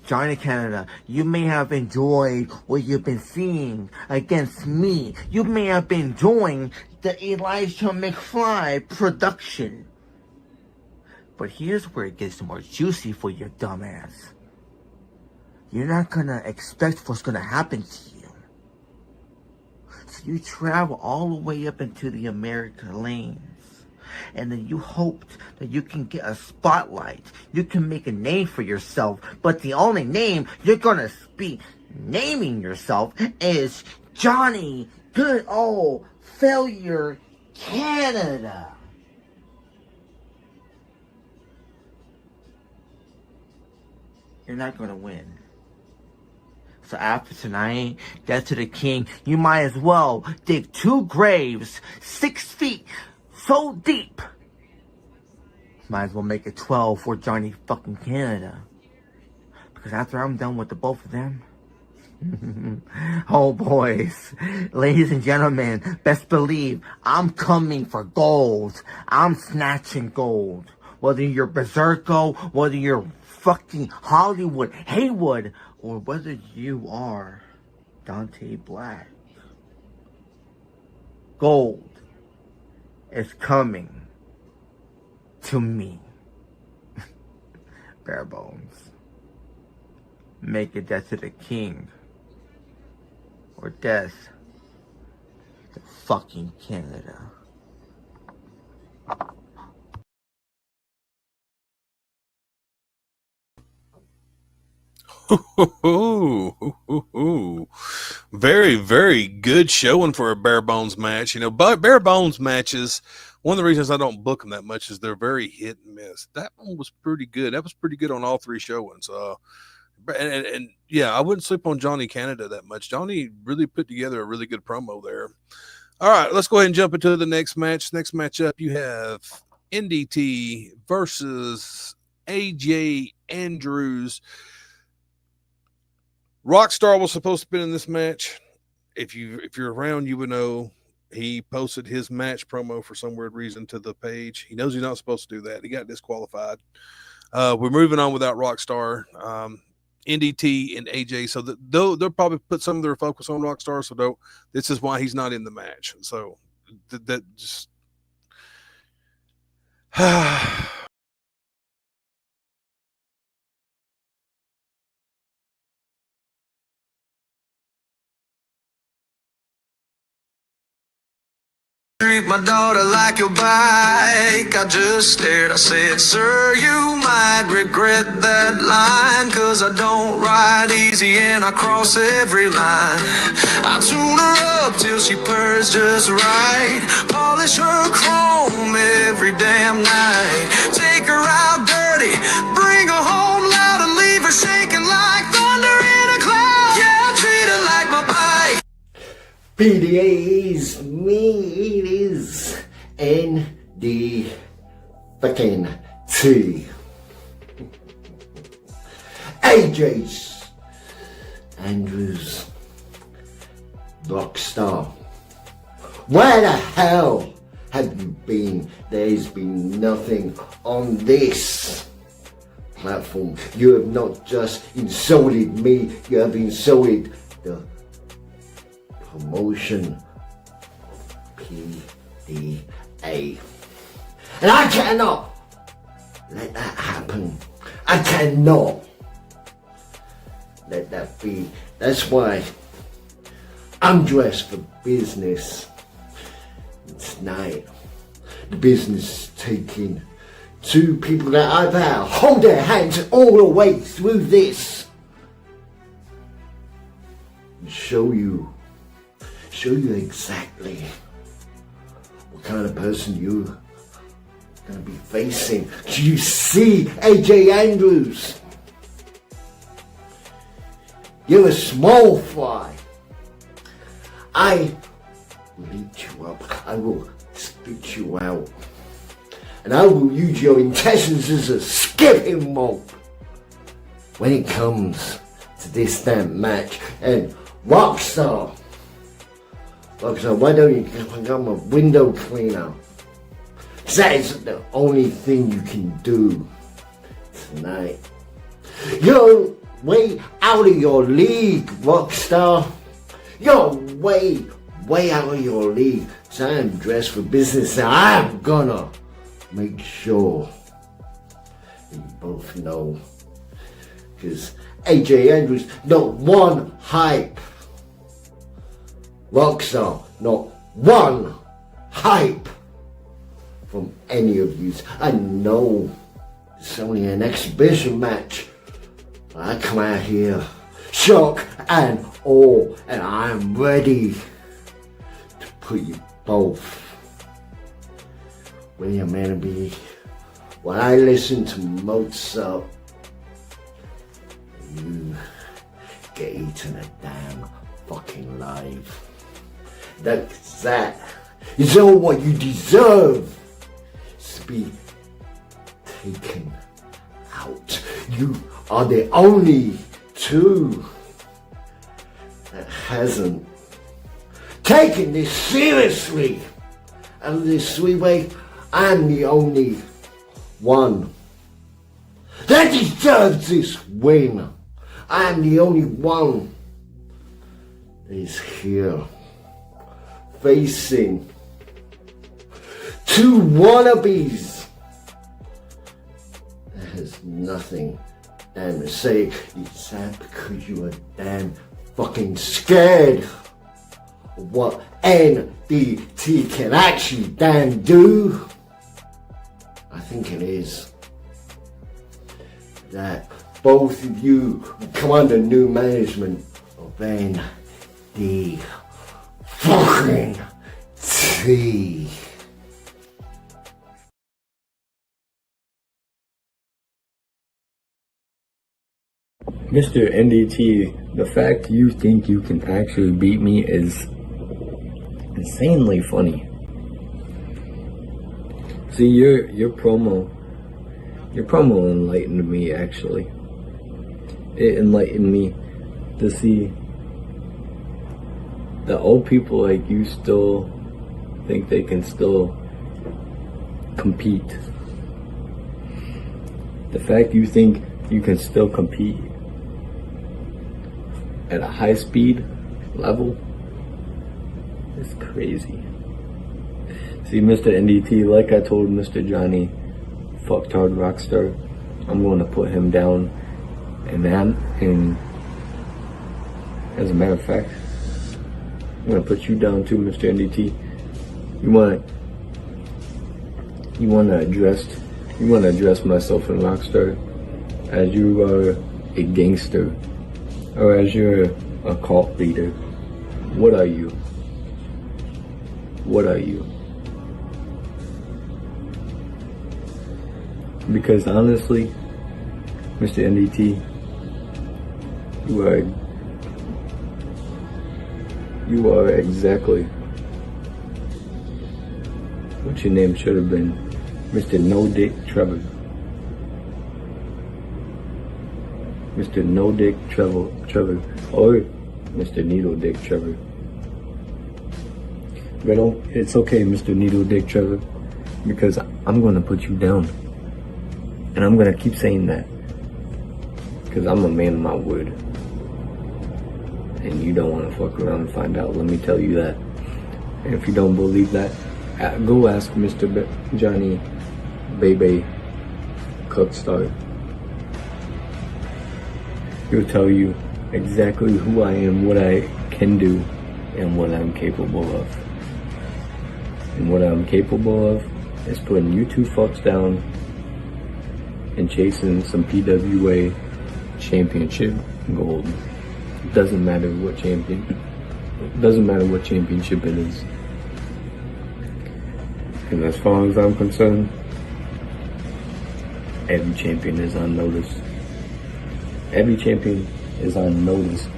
Johnny Canada, you may have enjoyed what you've been seeing against me. You may have been enjoying the Elijah McFly production. But here's where it gets more juicy for your dumbass. You're not gonna expect what's gonna happen to you. So you travel all the way up into the American lanes. And then you hoped that you can get a spotlight. You can make a name for yourself. But the only name you're gonna be naming yourself is Johnny Good Old Failure Canada. You're not gonna win. So after tonight, Death to the King, you might as well dig 2 graves 6 feet so deep. Might as well make it 12 for Johnny fucking Canada. Because after I'm done with the both of them, oh boys, ladies and gentlemen, best believe I'm coming for gold. I'm snatching gold. Whether you're Berserko, whether you're fucking Hollywood, Haywood, or whether you are Dante Black. Gold is coming to me. Bare bones. Make it death to the king. Or death to fucking Canada. Ooh, ooh, ooh, ooh. Very, very good showing for a bare bones match. You know, but bare bones matches, one of the reasons I don't book them that much is they're very hit and miss. That one was pretty good. That was pretty good on all three showings. And yeah, I wouldn't sleep on Johnny Canada that much. Johnny really put together a really good promo there. All right, let's go ahead and jump into the next match. Next matchup, you have NDT versus AJ Andrews. Rockstar was supposed to be in this match. If you're around, you would know he posted his match promo for some weird reason to the page. He knows he's not supposed to do that. He got disqualified. We're moving on without Rockstar. NDT and AJ, so they'll probably put some of their focus on Rockstar. So this is why he's not in the match. So that just Treat my daughter like your bike. I just stared, I said, sir, you might regret that line, 'cause I don't ride easy and I cross every line. I tune her up till she purrs just right, polish her chrome every damn night, take her out dirty, bring her home loud, and leave her shaking like thunder in a cloud. Yeah, I treat her like my bike. PDA's me, it is ND fucking T. AJ's Andrews Rockstar. Where the hell have you been? There's been nothing on this platform. You have not just insulted me, you have insulted the promotion of PDA. And I cannot let that happen. I cannot let that be. That's why I'm dressed for business. Tonight, the business is taking two people that I've had to hold their hands all the way through this. And show you exactly what kind of person you're going to be facing. Do you see AJ Andrews? You're a small fry. I will eat you up. I will spit you out. And I will use your intestines as a skipping rope when it comes to this damn match. And Rockstar, why don't you become a window cleaner? Because that is the only thing you can do tonight. You're way out of your league, Rockstar. You're way out of your league. So I am dressed for business and I'm gonna make sure you both know. Because AJ Andrews, not one hype. Rockstar, not one hype from any of you. I know it's only an exhibition match, but I come out here shock and awe, and I'm ready to put you both where you're meant to be. When I listen to Mozart, you get eaten a damn fucking live. That is all what you deserve, to be taken out. You are the only two that hasn't taken this seriously. And this three-way, I'm the only one that deserves this win. I'm the only one that is here facing two wannabes that has nothing damn to say. It's that because you are damn fucking scared of what NDT can actually damn do. I think it is that both of you come under new management of NDT. the fucking tea. Mr. NDT, the fact you think you can actually beat me is insanely funny. See, your promo enlightened me, actually. It enlightened me to see that old people like you still think they can still compete. The fact you think you can still compete at a high speed level is crazy. See, Mr. NDT, like I told Mr. Johnny, fucktard Rockstar, I'm going to put him down. And as a matter of fact, I'm going to put you down too, Mr. NDT. You want to address myself in Rockstar as you are a gangster, or as you're a cult leader. What are you? What are you? Because honestly, Mr. NDT, you are exactly what your name should have been, Mr. No Dick Trevor. Mr. No Dick Trevor, or Mr. Needle Dick Trevor. But it's okay, Mr. Needle Dick Trevor, because I'm gonna put you down. And I'm gonna keep saying that, because I'm a man of my word. And you don't want to fuck around and find out, let me tell you that. And if you don't believe that, go ask Mr. Johnny Bebe Cookstar. He'll tell you exactly who I am, what I can do, and what I'm capable of. And what I'm capable of is putting you two fucks down and chasing some PWA championship gold. It doesn't matter what championship it is. And as far as I'm concerned, every champion is on notice. Every champion is on notice.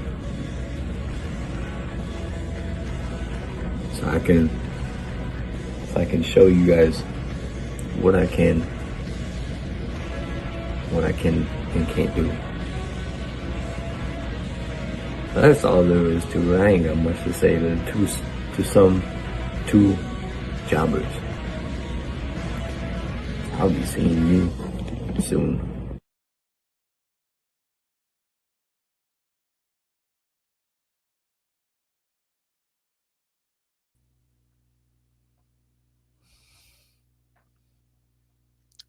So I can show you guys what I can and can't do. That's all there is to it. I ain't got much to say to some two jobbers. I'll be seeing you soon.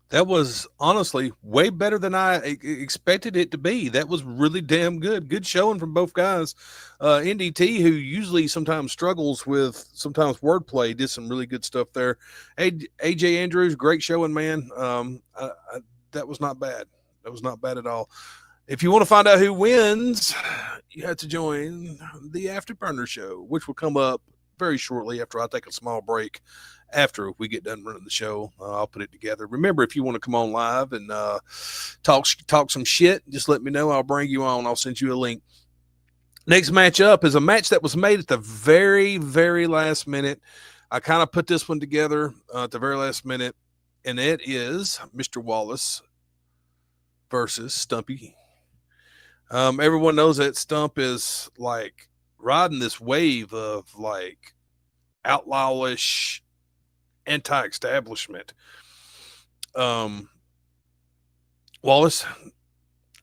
That was honestly way better than I expected it to be. That was really damn good. Good showing from both guys. NDT, who usually sometimes struggles with sometimes wordplay, did some really good stuff there. AJ Andrews, great showing, man. That was not bad. That was not bad at all. If you want to find out who wins, you have to join the Afterburner show, which will come up very shortly after I take a small break. After we get done running the show, I'll put it together. Remember, if you want to come on live and talk some shit, just let me know. I'll bring you on. I'll send you a link. Next match up is a match that was made at the very, very last minute. I kind of put this one together at the very last minute, and it is Mr. Wallace versus Stumpy. Everyone knows that Stump is like riding this wave of like outlawish anti-establishment. Wallace,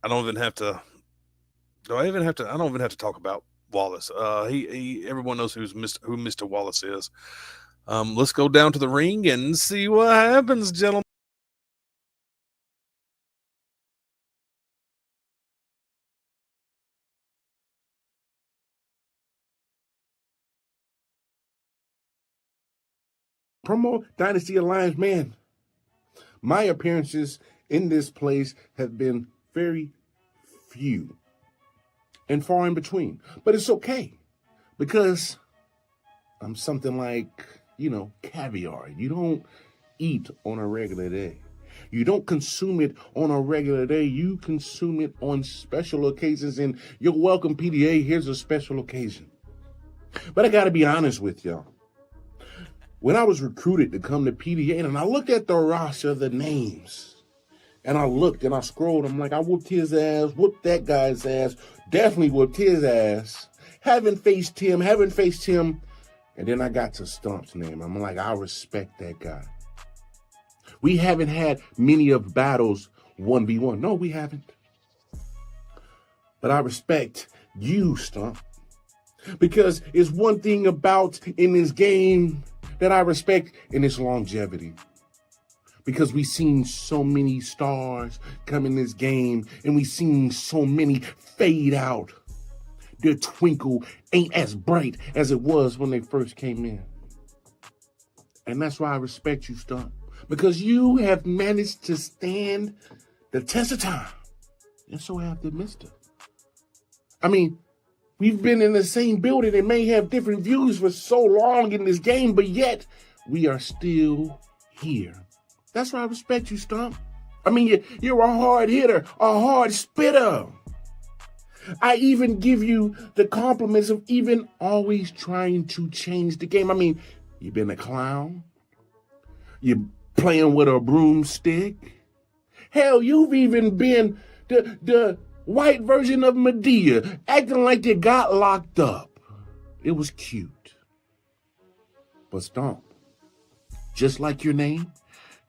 I don't even have to talk about Wallace. Everyone knows who Mr. Wallace is. Let's go down to the ring and see what happens, gentlemen. Promo Dynasty Alliance, man. My appearances in this place have been very few and far in between, but it's okay Because I'm something like, caviar. You don't eat on a regular day. You don't consume it on a regular day. You consume it on special occasions. And you're welcome, PDA. Here's a special occasion. But I got to be honest with y'all. When I was recruited to come to PDA, and I looked at the roster, the names, and I looked and I scrolled, I'm like, I whooped his ass, whooped that guy's ass, definitely whooped his ass. Haven't faced him, and then I got to Stump's name. I'm like, I respect that guy. We haven't had many of battles 1v1. No, we haven't. But I respect you, Stump. Because it's one thing about in this game that I respect, and it's longevity. Because we've seen so many stars come in this game, and we've seen so many fade out. Their twinkle ain't as bright as it was when they first came in. And that's why I respect you, Stump. Because you have managed to stand the test of time. And so have the mister. I mean, we've been in the same building and may have different views for so long in this game, but yet we are still here. That's why I respect you, Stump. I mean, you're a hard hitter, a hard spitter. I even give you the compliments of even always trying to change the game. I mean, you've been a clown. You're playing with a broomstick. Hell, you've even been the white version of Medea, acting like you got locked up. It was cute. But Stomp, just like your name,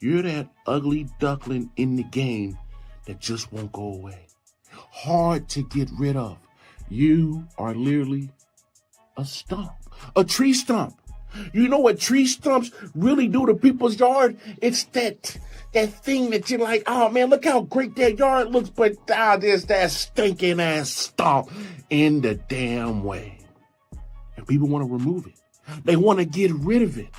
you're that ugly duckling in the game that just won't go away. Hard to get rid of. You are literally a stump, a tree stump. You know what tree stumps really do to people's yard? It's that thing that you're like, oh man, look how great that yard looks, but there's that stinking ass stump in the damn way. And people want to remove it. They want to get rid of it.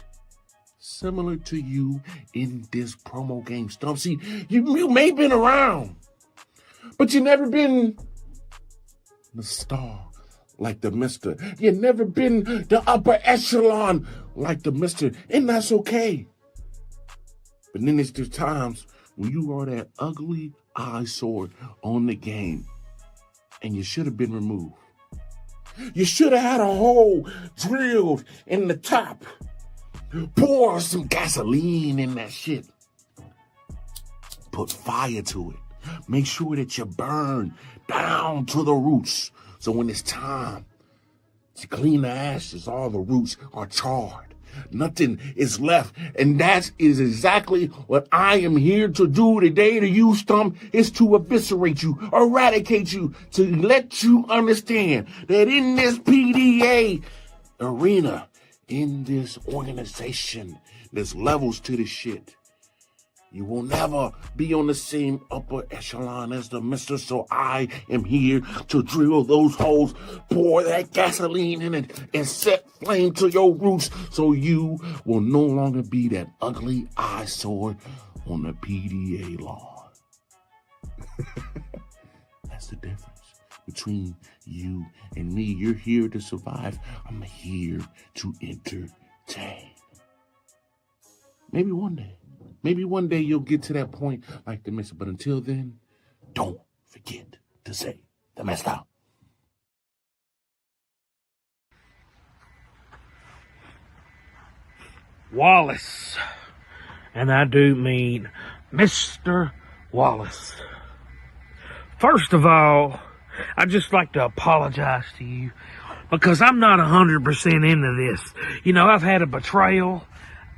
Similar to you in this promo game, Stump. See, you may have been around, but you never been the star like the mister. You've never been the upper echelon like the mister, and that's okay. But then there's times when you are that ugly eyesore on the game, and you should have been removed. You should have had a hole drilled in the top. Pour some gasoline in that shit. Put fire to it. Make sure that you burn down to the roots. So when it's time to clean the ashes, all the roots are charred. Nothing is left. And that is exactly what I am here to do today to you, Stump, is to eviscerate you, eradicate you, to let you understand that in this PDA arena, in this organization, there's levels to this shit. You will never be on the same upper echelon as the mister, so I am here to drill those holes, pour that gasoline in it, and set flame to your roots so you will no longer be that ugly eyesore on the PDA lawn. That's the difference between you and me. You're here to survive. I'm here to entertain. Maybe one day you'll get to that point like the mister. But until then, don't forget to say the mister. Wallace. And I do mean Mr. Wallace. First of all, I'd just like to apologize to you because I'm not 100% into this. You know, I've had a betrayal.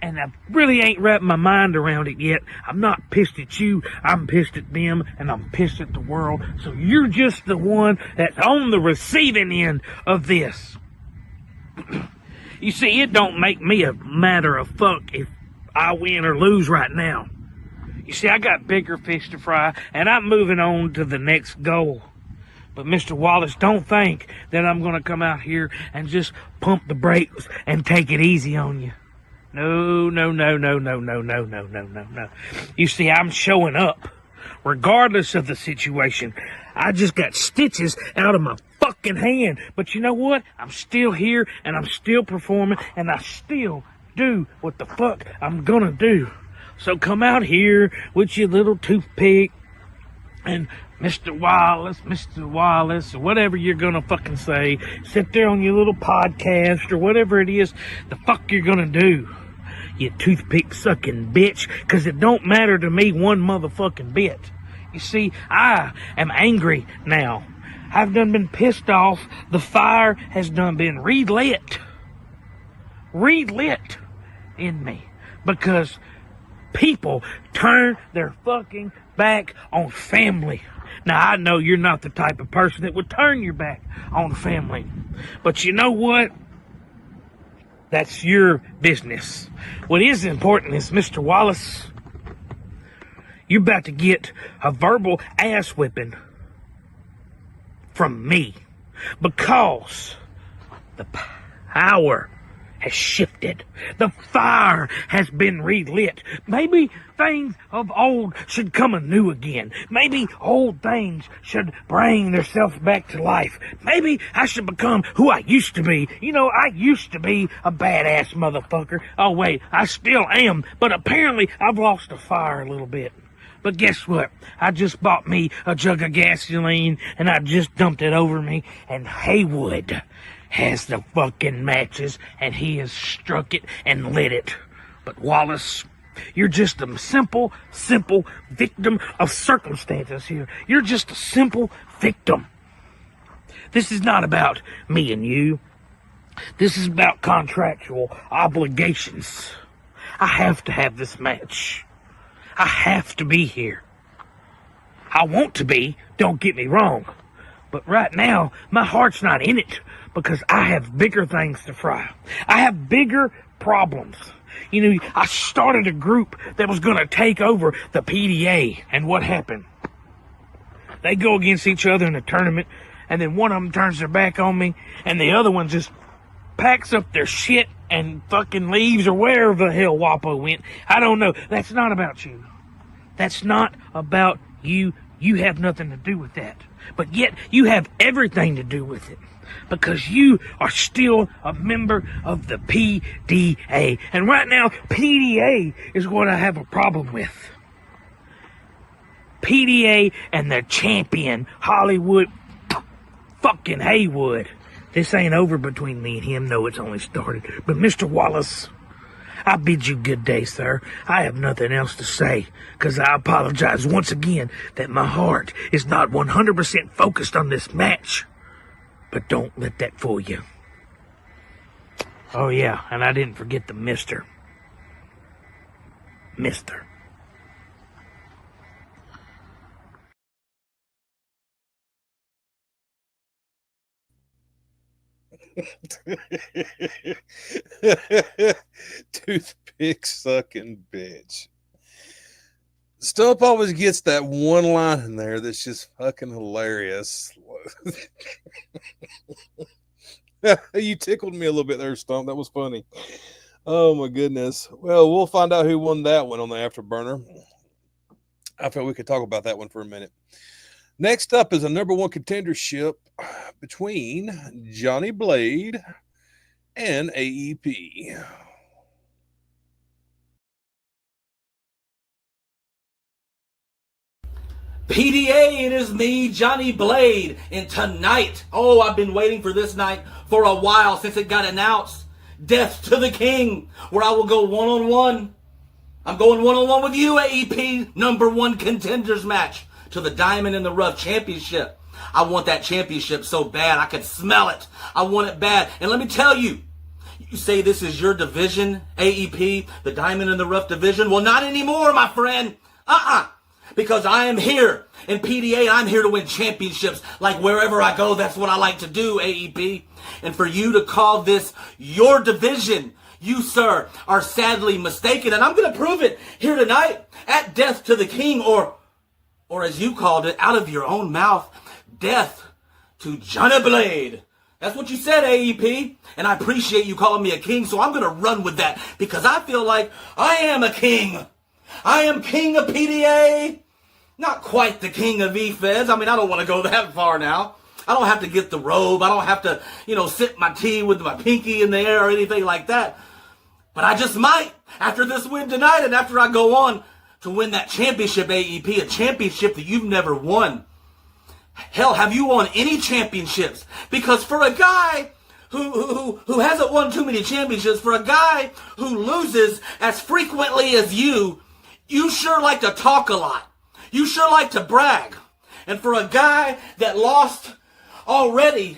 And I really ain't wrapped my mind around it yet. I'm not pissed at you. I'm pissed at them. And I'm pissed at the world. So you're just the one that's on the receiving end of this. You see, it don't make me a matter of fuck if I win or lose right now. You see, I got bigger fish to fry. And I'm moving on to the next goal. But Mr. Wallace, don't think that I'm going to come out here and just pump the brakes and take it easy on you. No. You see, I'm showing up, regardless of the situation. I just got stitches out of my fucking fucking hand. But you know what? I'm still here, and I'm still performing, and I still do what the fuck I'm gonna do. So come out here with your little toothpick and Mr. Wallace, or whatever you're gonna fucking say. Sit there on your little podcast or whatever it is the fuck you're gonna do. You toothpick sucking bitch, cause it don't matter to me one motherfucking bit. You see, I am angry now. I've done been pissed off. The fire has done been relit in me, because people turn their fucking back on family. Now, I know you're not the type of person that would turn your back on family, but you know what? That's your business. What is important is, Mr. Wallace, you're about to get a verbal ass whipping from me, because the power has shifted. The fire has been relit. Maybe things of old should come anew again. Maybe old things should bring themselves back to life. Maybe I should become who I used to be. You know, I used to be a badass motherfucker. Oh wait, I still am, but apparently I've lost the fire a little bit. But guess what? I just bought me a jug of gasoline, and I just dumped it over me, and Haywood has the fucking matches, and he has struck it and lit it. But Wallace, you're just a simple victim of circumstances here. You're just a simple victim. This is not about me and you. This is about contractual obligations. I have to have this match. I have to be here. I want to be, don't get me wrong. But right now, my heart's not in it, because I have bigger things to fry. I have bigger problems. You know, I started a group that was going to take over the PDA, and what happened? They go against each other in a tournament, and then one of them turns their back on me, and the other one just packs up their shit and fucking leaves, or wherever the hell Wapo went. I don't know. That's not about you. That's not about you. You have nothing to do with that. But yet, you have everything to do with it, because you are still a member of the PDA. And right now, PDA is what I have a problem with. PDA and the champion, Hollywood fucking Haywood. This ain't over between me and him. No, it's only started. But Mr. Wallace, I bid you good day, sir. I have nothing else to say, because I apologize once again that my heart is not 100% focused on this match. But don't let that fool you. Oh yeah, and I didn't forget the Mister. Toothpick sucking bitch. Stump always gets that one line in there that's just fucking hilarious. You tickled me a little bit there, Stump. That was funny. Oh my goodness. Well, we'll find out who won that one on the Afterburner. I felt we could talk about that one for a minute. Next up is a number one contendership between Johnny Blade and AEP. PDA, it is me, Johnny Blade, and tonight, oh, I've been waiting for this night for a while since it got announced, Death to the King, where I will go one-on-one. I'm going one-on-one with you, AEP, number one contenders match to the Diamond in the Rough Championship. I want that championship so bad, I could smell it. I want it bad. And let me tell you, you say this is your division, AEP, the Diamond in the Rough division? Well, not anymore, my friend. Because I am here in PDA, I'm here to win championships. Like wherever I go, that's what I like to do, AEP. And for you to call this your division, you, sir, are sadly mistaken. And I'm going to prove it here tonight at Death to the King, or as you called it, out of your own mouth, Death to Johnny Blade. That's what you said, AEP. And I appreciate you calling me a king, so I'm going to run with that because I feel like I am a king. I am king of PDA. Not quite the king of E-Feds. I mean, I don't want to go that far now. I don't have to get the robe. I don't have to, sip my tea with my pinky in the air or anything like that. But I just might after this win tonight and after I go on to win that championship, AEP, a championship that you've never won. Hell, have you won any championships? Because for a guy who hasn't won too many championships, for a guy who loses as frequently as you sure like to talk a lot. You sure like to brag. And for a guy that lost already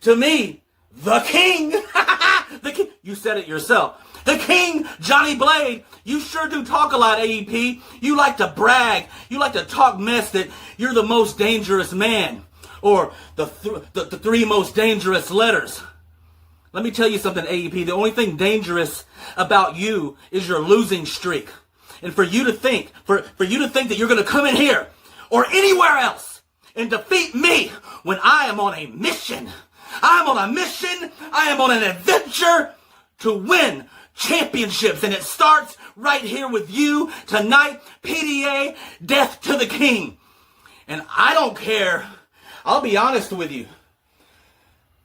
to me, the king, the king, you said it yourself. The king, Johnny Blade, you sure do talk a lot, AEP. You like to brag. You like to talk mess that you're the most dangerous man. Or the three most dangerous letters. Let me tell you something, AEP. The only thing dangerous about you is your losing streak. And for you to think, for you to think that you're going to come in here or anywhere else and defeat me when I am on a mission. I'm on a mission. I am on an adventure to win championships, and it starts right here with you tonight. PDA, death to the king. And I don't care, I'll be honest with you,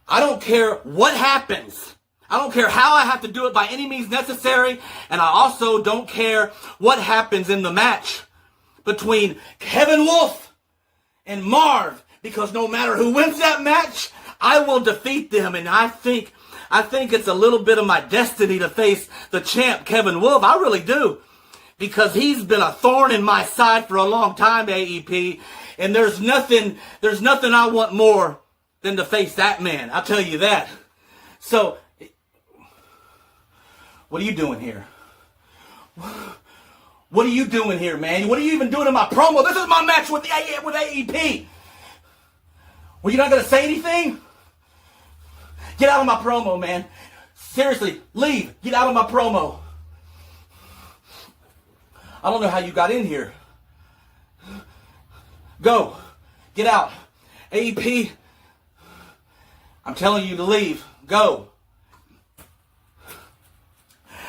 I don't care what happens. I don't care how I have to do it by any means necessary, and I also don't care what happens in the match between Kevin Wolf and Marv, because no matter who wins that match, I will defeat them. And I think it's a little bit of my destiny to face the champ, Kevin Wolf. I really do. Because he's been a thorn in my side for a long time, AEP. And there's nothing I want more than to face that man. I'll tell you that. So, what are you doing here? What are you doing here, man? What are you even doing in my promo? This is my match with AEP. Were you not going to say anything? Get out of my promo, man. Seriously, leave. Get out of my promo. I don't know how you got in here. Go. Get out. AEP, I'm telling you to leave. Go.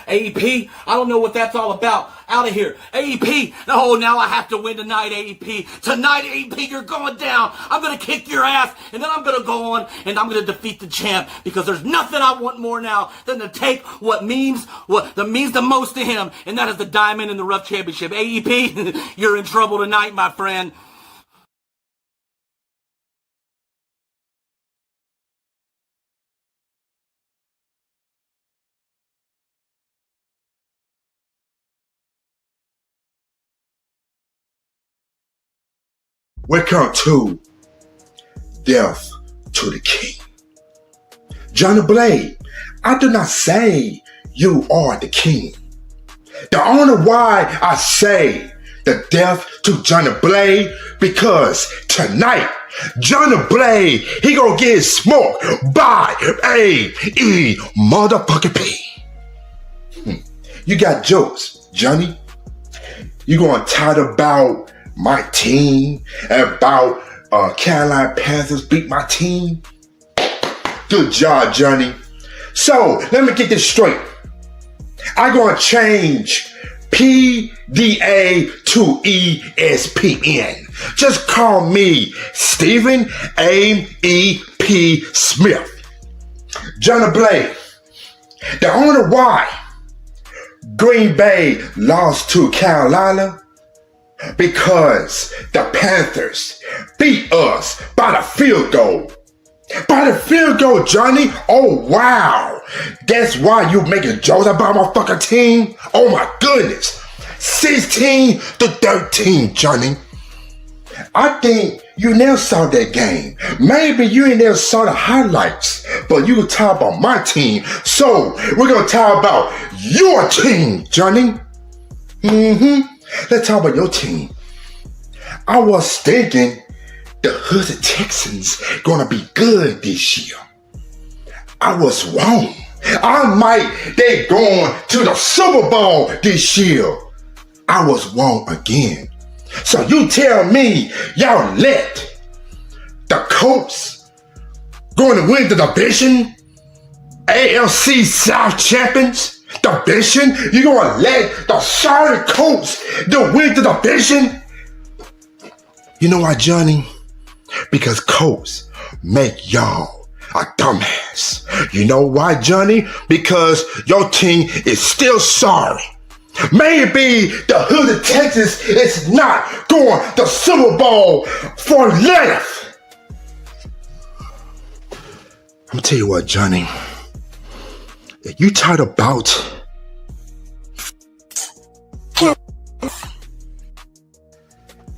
AEP, I don't know what that's all about. Out of here. AEP, no, now I have to win tonight, AEP. Tonight, AEP, you're going down. I'm going to kick your ass, and then I'm going to go on, and I'm going to defeat the champ, because there's nothing I want more now than to take what means the most to him, and that is the Diamond in the Rough Championship. AEP, you're in trouble tonight, my friend. Welcome to Death to the King. Johnny Blade, I do not say you are the king. The only why I say the death to Johnny Blade, because tonight, Johnny Blade, he gonna get smoked by A.E. motherfucking P. You got jokes, Johnny. You gonna talk about my team, about Carolina Panthers beat my team? Good job, Johnny. So, let me get this straight. I'm going to change PDA to ESPN. Just call me Stephen A.E.P. Smith. Johnny Blade, the only why Green Bay lost to Carolina, because the Panthers beat us by the field goal. By the field goal, Johnny. Oh, wow. That's why you making jokes about my fucking team? Oh, my goodness. 16-13, Johnny. I think you never saw that game. Maybe you ain't never saw the highlights, but you can talk about my team. So, we're going to talk about your team, Johnny. Let's talk about your team. I was thinking the Houston Texans gonna be good this year. I was wrong. They going to the Super Bowl this year. I was wrong again. So you tell me y'all let the Colts going to win the division? AFC South champions? Division? You gonna let the Charlotte Colts to win the division? You know why, Johnny? Because Colts make y'all a dumbass. You know why, Johnny? Because your team is still sorry. Maybe the hood of Texas is not going to Super Bowl for life. I'm gonna tell you what, Johnny. If you tired about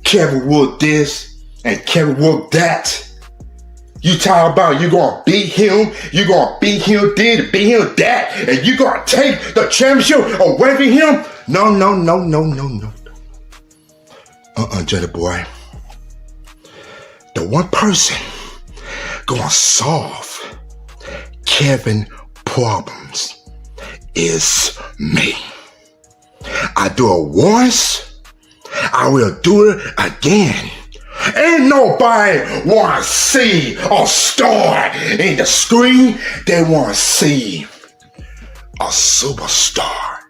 Kevin Wood this and Kevin Wood that, you talk about you gonna beat him, you gonna beat him this, beat him that, and you gonna take the championship away from him? No. Johnny boy. The one person gonna solve Kevin problems is me. I do it once, I will do it again. Ain't nobody wanna see a star in the screen. They wanna see a superstar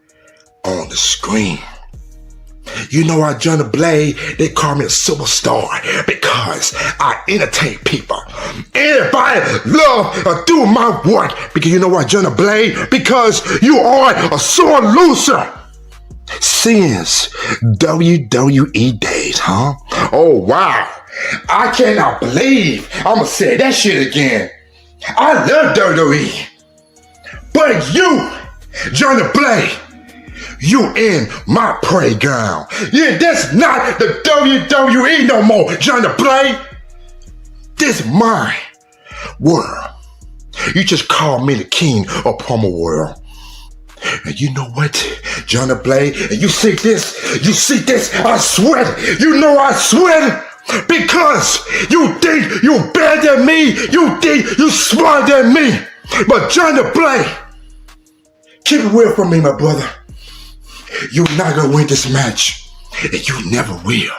on the screen. You know why, Johnny Blade, they call me a superstar? Because I entertain people. Everybody love do my work. Because you know why, Johnny Blade? Because you are a sore loser. Since WWE days, huh? Oh, wow. I cannot believe I'm gonna say that shit again. I love WWE. But you, Johnny Blade, you in my playground. Yeah, that's not the WWE no more, Johnny Blade. This my world. You just call me the king of promo world. And you know what, Johnny Blade, and you see this, I sweat. You know I sweat because you think you better than me, you think you smarter than me. But Johnny Blade, keep it real from me, my brother. You're not gonna win this match, and you never will.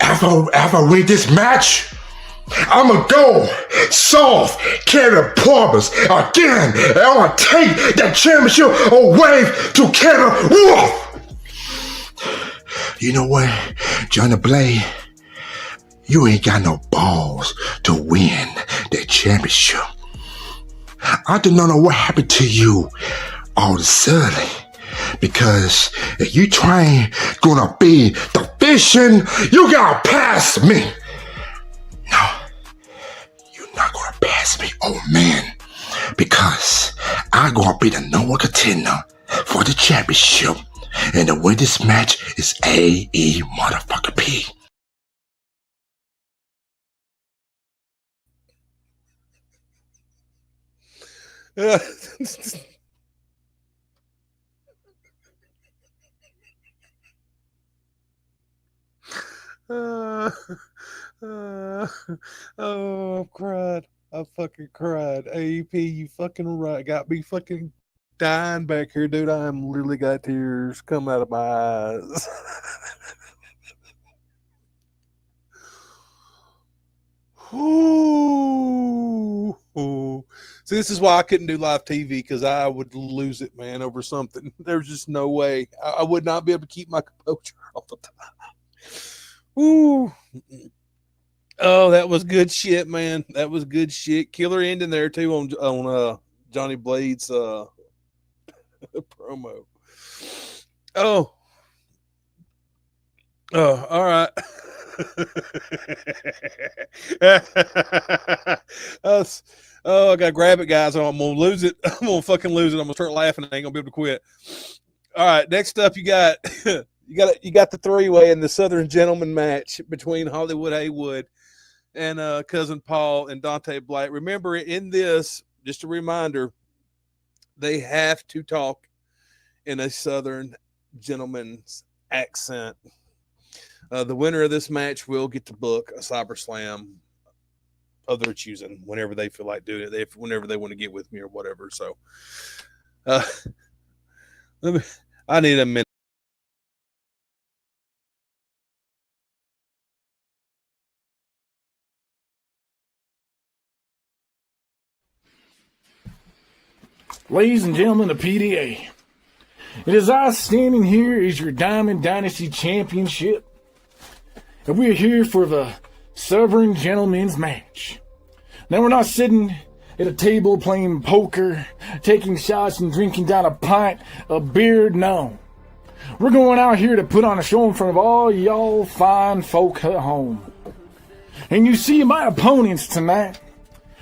After I win this match, I'ma go solve Kevin problems again, and I'm gonna take that championship away to Kevin Wolf. You know what, Johnny Blade? You ain't got no balls to win that championship. I do not know what happened to you all of a sudden. Because if you gonna be the vision, you gotta pass me. No, you're not gonna pass me, oh man. Because I'm gonna be the number one contender for the championship. And the win this match is A.E. motherfucker P. Oh, I've cried. I fucking cried. AEP, you fucking right. Got me fucking dying back here, dude. I am literally got tears coming out of my eyes. Ooh. See, this is why I couldn't do live TV, because I would lose it, man, over something. There's just no way. I would not be able to keep my composure all the time. Ooh. Oh, that was good shit, man. That was good shit. Killer ending there too on Johnny Blade's promo. Oh, all right. I gotta grab it, guys. I'm gonna lose it. I'm gonna fucking lose it. I'm gonna start laughing. I ain't gonna be able to quit. All right, next up, you got the three-way in the Southern Gentleman match between Hollywood Haywood and Cousin Paul and Dante Black. Remember, in this, just a reminder, they have to talk in a Southern gentleman's accent. The winner of this match will get to book a Cyber Slam of their choosing whenever they feel like doing it, whenever they want to get with me or whatever. So, I need a minute. Ladies and gentlemen of PDA, it is I standing here as your Diamond Dynasty Championship, and we are here for the Sovereign Gentlemen's Match. Now, we're not sitting at a table playing poker, taking shots and drinking down a pint of beer. No. We're going out here to put on a show in front of all y'all fine folk at home. And you see, my opponents tonight,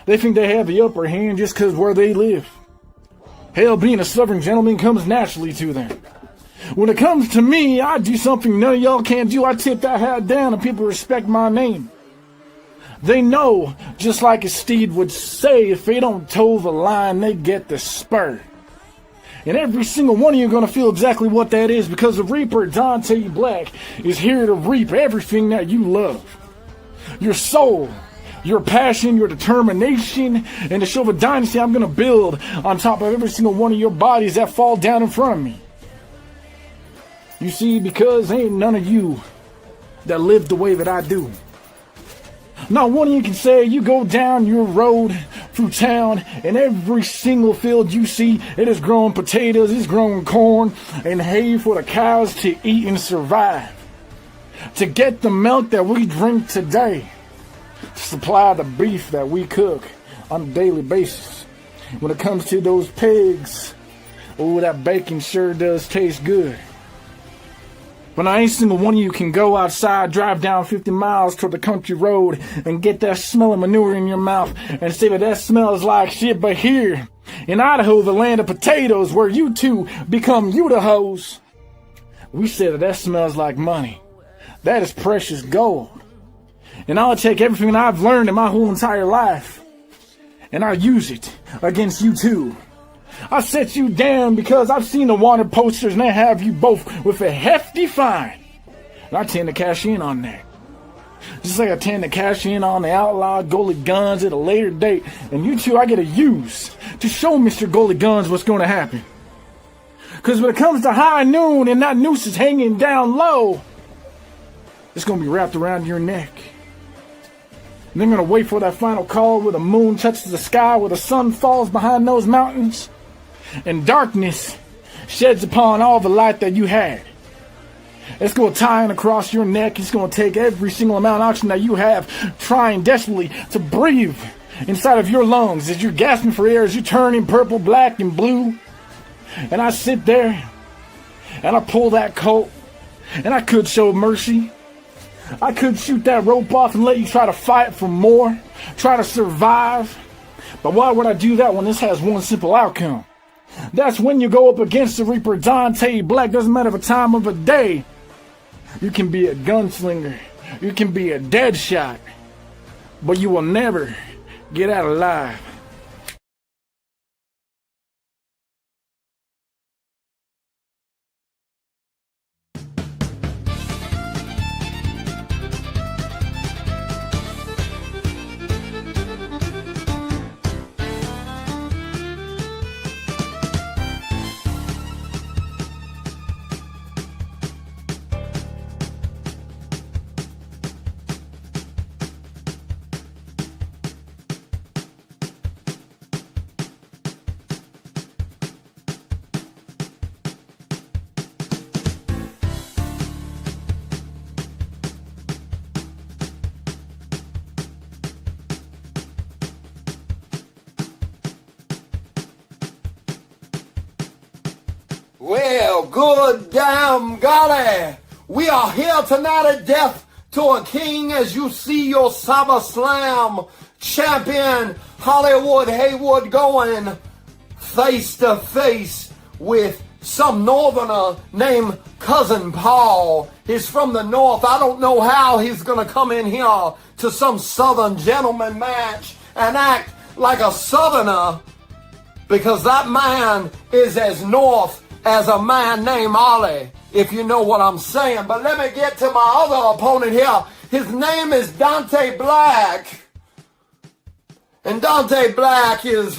they think they have the upper hand just because where they live. Hell, being a Southern gentleman comes naturally to them. When it comes to me, I do something none of y'all can't do. I tip that hat down and people respect my name. They know, just like a steed would say, if they don't toe the line, they get the spur. And every single one of you are going to feel exactly what that is, because the Reaper, Dante Black, is here to reap everything that you love. Your soul, your passion, your determination, and to show the dynasty I'm going to build on top of every single one of your bodies that fall down in front of me. You see, because ain't none of you that live the way that I do. Not one of you can say you go down your road through town and every single field you see, it is growing potatoes, it's growing corn and hay for the cows to eat and survive. To get the milk that we drink today, to supply the beef that we cook on a daily basis. When it comes to those pigs, oh, that bacon sure does taste good. But not any single one of you can go outside, drive down 50 miles toward the country road and get that smell of manure in your mouth and say that smells like shit. But here in Idaho, the land of potatoes, where you two become Utahos, we say that smells like money. That is precious gold. And I'll take everything I've learned in my whole entire life and I'll use it against you too. I set you down because I've seen the wanted posters and they have you both with a hefty fine. And I tend to cash in on that. Just like I tend to cash in on the outlaw Goalie Guns at a later date. And you two I get to use to show Mr. Goalie Guns what's going to happen. Because when it comes to high noon and that noose is hanging down low, it's going to be wrapped around your neck. And they're going to wait for that final call where the moon touches the sky, where the sun falls behind those mountains. And darkness sheds upon all the light that you had. It's going to tie in across your neck. It's going to take every single amount of oxygen that you have, trying desperately to breathe inside of your lungs as you're gasping for air, as you're turning purple, black, and blue. And I sit there, and I pull that coat, and I could show mercy. I could shoot that rope off and let you try to fight for more, try to survive. But why would I do that when this has one simple outcome? That's when you go up against the Reaper Dante Black. Doesn't matter the time of the day. You can be a gunslinger. You can be a dead shot. But you will never get out alive. Well, good damn golly. We are here tonight at Death to a King as you see your SummerSlam champion Hollywood Haywood going face to face with some northerner named Cousin Paul. He's from the north. I don't know how he's going to come in here to some southern gentleman match and act like a southerner, because that man is as north as a man named Ollie, if you know what I'm saying. But let me get to my other opponent here. His name is Dante Black. And Dante Black is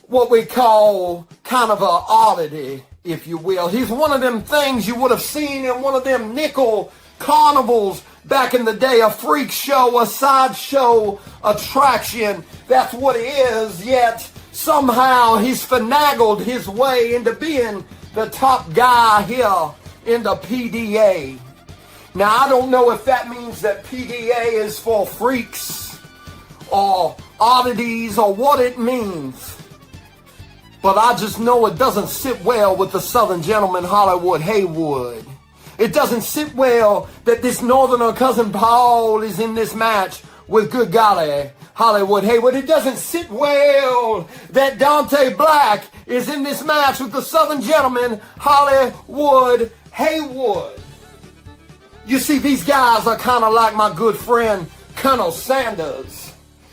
what we call kind of an oddity, if you will. He's one of them things you would have seen in one of them nickel carnivals back in the day, a freak show, a sideshow attraction. That's what he is, yet somehow he's finagled his way into being the top guy here in the PDA. Now, I don't know if that means that PDA is for freaks or oddities or what it means. But I just know it doesn't sit well with the Southern gentleman Hollywood Haywood. It doesn't sit well that this Northerner Cousin Paul is in this match with, good golly, Hollywood Haywood. It doesn't sit well that Dante Black is in this match with the Southern gentleman Hollywood Haywood. You see, these guys are kind of like my good friend Colonel Sanders.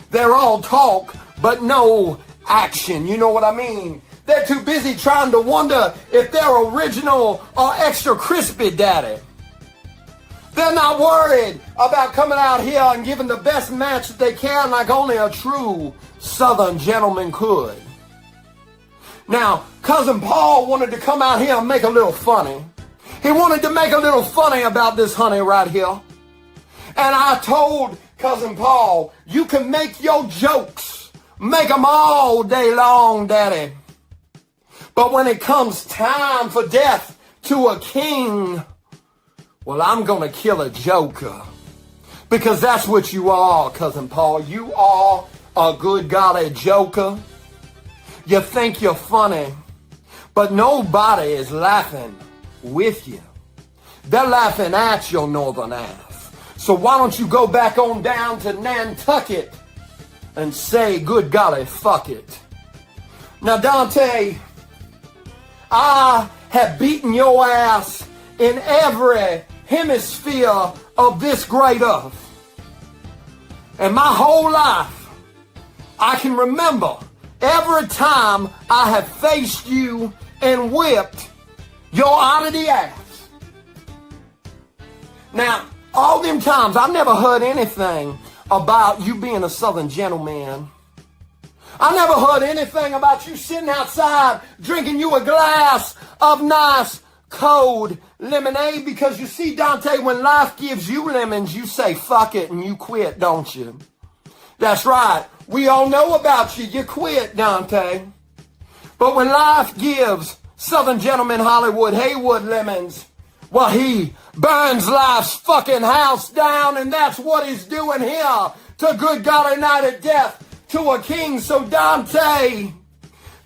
They're all talk, but no action. You know what I mean? They're too busy trying to wonder if they're original or extra crispy, daddy. They're not worried about coming out here and giving the best match that they can like only a true Southern gentleman could. Now, Cousin Paul wanted to come out here and make a little funny. He wanted to make a little funny about this honey right here. And I told Cousin Paul, you can make your jokes. Make them all day long, daddy. But when it comes time for death to a king, well, I'm gonna kill a joker. Because that's what you are, Cousin Paul. You are a good golly joker. You think you're funny, but nobody is laughing with you. They're laughing at your northern ass. So why don't you go back on down to Nantucket and say, good golly, fuck it. Now, Dante, I have beaten your ass in every hemisphere of this great earth. And my whole life, I can remember every time I have faced you and whipped your oddity ass. Now, all them times, I've never heard anything about you being a Southern gentleman. I never heard anything about you sitting outside drinking you a glass of nice cold lemonade, because you see, Dante, when life gives you lemons, you say fuck it and you quit, don't you? That's right. We all know about you. You quit, Dante. But when life gives Southern gentleman Hollywood Haywood lemons, well, he burns life's fucking house down, and that's what he's doing here to good golly night of death to a king. So Dante,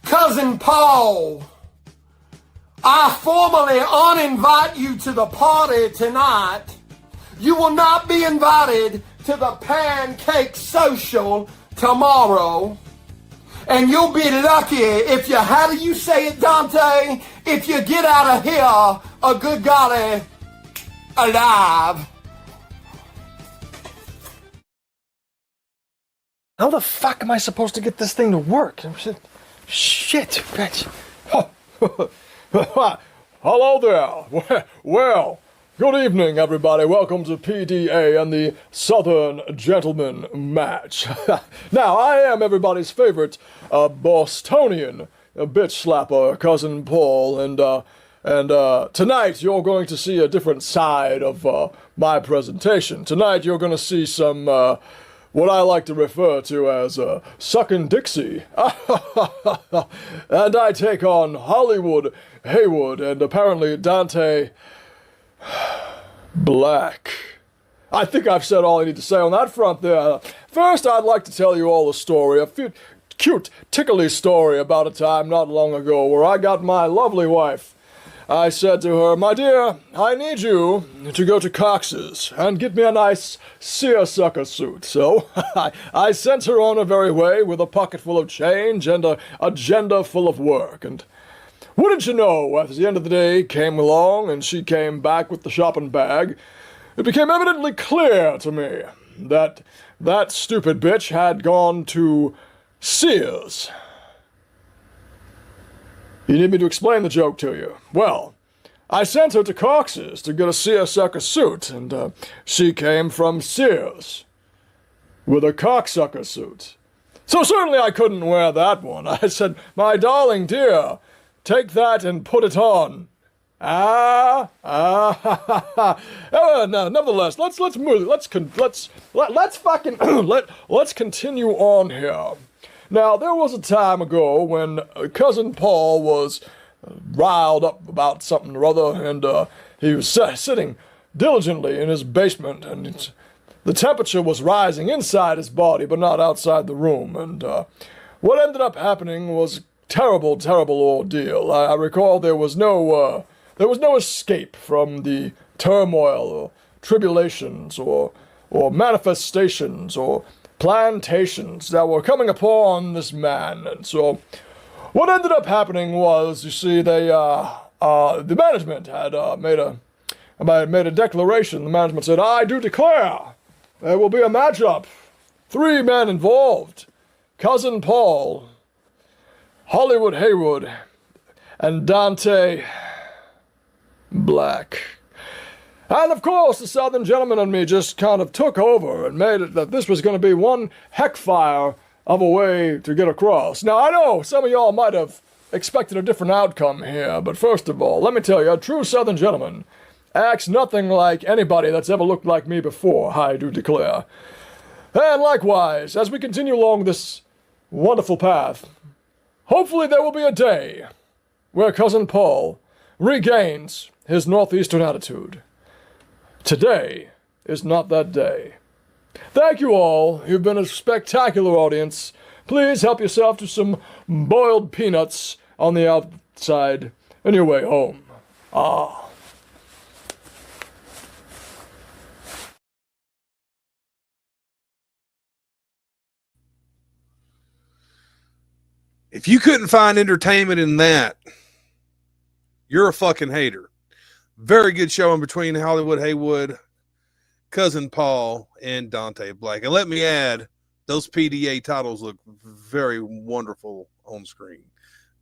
Cousin Paul, I formally uninvite you to the party tonight. You will not be invited to the pancake social tomorrow. And you'll be lucky if you, how do you say it, Dante? If you get out of here, a good golly, alive. How the fuck am I supposed to get this thing to work? Shit, bitch. Hello there. Well, good evening, everybody. Welcome to PDA and the Southern Gentleman match. Now, I am everybody's favorite Bostonian bitch slapper, Cousin Paul, and tonight you're going to see a different side of my presentation. Tonight you're going to see some what I like to refer to as sucking Dixie. And I take on Hollywood Haywood and apparently Dante Black. I think I've said all I need to say on that front there. First, I'd like to tell you all a story, a cute, tickly story about a time not long ago where I got my lovely wife. I said to her, my dear, I need you to go to Cox's and get me a nice seersucker suit. So I sent her on her very way with a pocket full of change and an agenda full of work. And wouldn't you know, at the end of the day came along and she came back with the shopping bag, it became evidently clear to me that that stupid bitch had gone to Sears. You need me to explain the joke to you? Well, I sent her to Cox's to get a seersucker suit, and she came from Sears with a cocksucker suit. So certainly I couldn't wear that one. I said, my darling dear, take that and put it on. Now, nevertheless, let's move. Let's continue on here. Now, there was a time ago when Cousin Paul was riled up about something or other, and he was sitting diligently in his basement, and the temperature was rising inside his body, but not outside the room. And what ended up happening was terrible, terrible ordeal. I recall there was no escape from the turmoil or tribulations or manifestations or plantations that were coming upon this man. And so what ended up happening was, you see, the management had made a declaration. The management said, "I do declare there will be a matchup. 3 men involved. Cousin Paul, Hollywood Haywood, and Dante Black." And of course, the Southern gentleman and me just kind of took over and made it that this was going to be one heckfire of a way to get across. Now, I know some of y'all might have expected a different outcome here, but first of all, let me tell you, a true Southern gentleman acts nothing like anybody that's ever looked like me before, I do declare. And likewise, as we continue along this wonderful path, hopefully there will be a day where Cousin Paul regains his northeastern attitude. Today is not that day. Thank you all. You've been a spectacular audience. Please help yourself to some boiled peanuts on the outside on your way home. Ah. If you couldn't find entertainment in that, you're a fucking hater. Very good showing between Hollywood Haywood, Cousin Paul, and Dante Black. And let me add, those PDA titles look very wonderful on screen.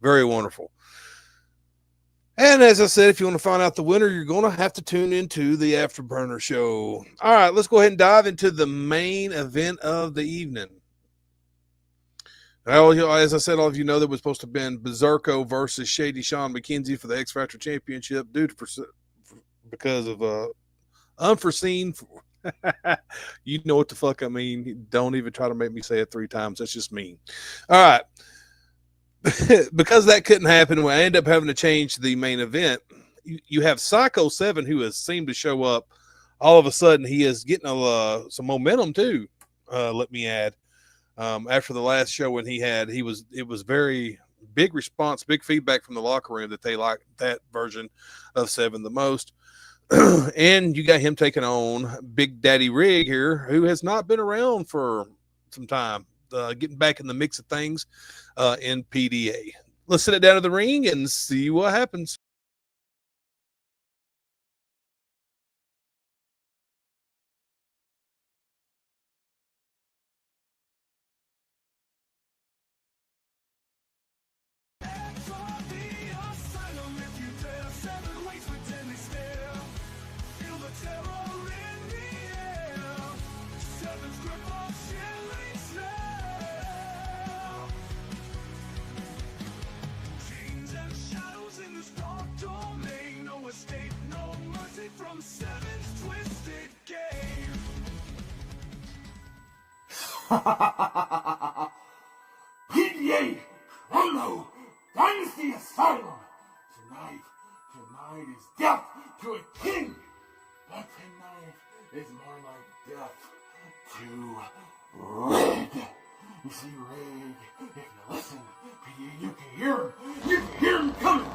Very wonderful. And as I said, if you want to find out the winner, you're going to have to tune into the Afterburner show. All right, let's go ahead and dive into the main event of the evening. Well, as I said, all of you know that was supposed to have been Berserko versus Shady Sean McKenzie for the X Factor Championship because of unforeseen. You know what the fuck I mean. Don't even try to make me say it 3 times. That's just mean. All right. Because that couldn't happen, we end up having to change the main event. You have Psycho 7, who has seemed to show up. All of a sudden, he is getting some momentum too. Let me add. After the last show when it was very big response, big feedback from the locker room that they liked that version of 7 the most. And you got him taking on Big Daddy Rig here, who has not been around for some time, getting back in the mix of things in PDA. Let's sit it down to the ring and see what happens. PDA, Rhino, Dynasty Asylum. Tonight is death to a king, but tonight is more like death to Rig. You see, Rig, if you listen, PDA, you can hear him. You can hear him coming.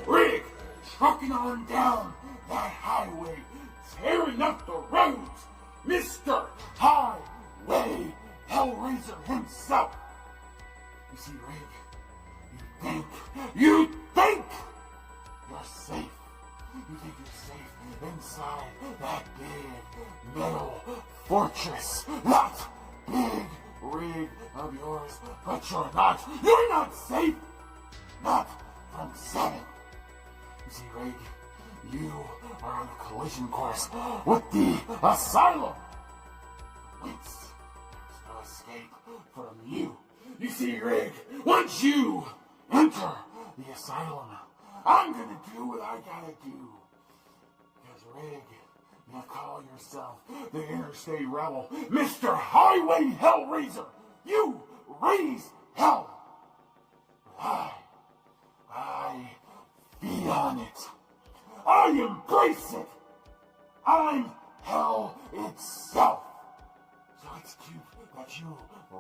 Rig, trucking on down that highway, tearing up the roads. Mr. Highway Hellraiser himself. You see, Rig, you think you're safe. You think you're safe inside that big metal fortress. That big rig of yours, but you're not. You're not safe. Not from 7. You see, Rig, you are on a collision course with the Asylum. Whence there's no escape from you. You see, Rig, once you enter the Asylum, I'm gonna do what I gotta do. Because, Rig, you call yourself the Interstate Rebel, Mr. Highway Hellraiser. You raise hell. I feed on it. I embrace it. I'm hell itself. So it's cute that you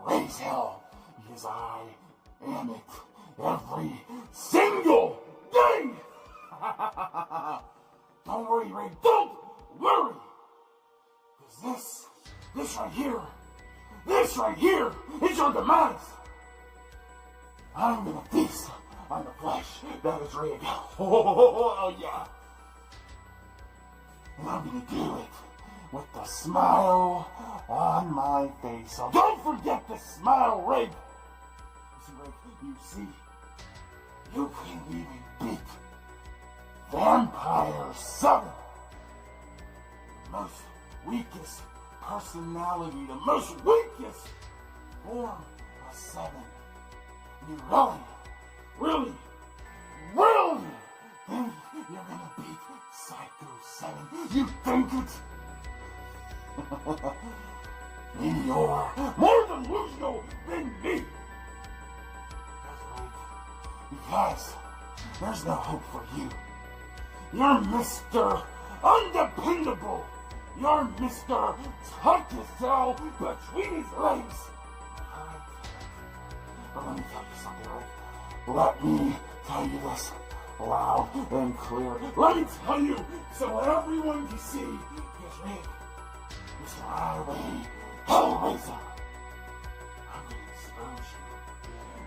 raise hell, because I am it every single day. Don't worry, Ray, don't worry. Because this right here is your demise. I'm gonna feast on the flesh that is Ray. Oh yeah. And I'm gonna do it with the smile on my face. So don't forget the smile, Rig. You see, you can't even beat Vampire 7. The most weakest personality, the most weakest form of 7. You really think you're gonna beat Psycho 7? You think it? Maybe you're more delusional than me. Because there's no hope for you. You're Mr. Undependable. You're Mr. Tuck his tail between his legs. But let me tell you something, Rick. Let me tell you this loud and clear. Let me tell you so everyone can see. Because Rick, Mr. Highway Hellraiser, I'm going to expose you.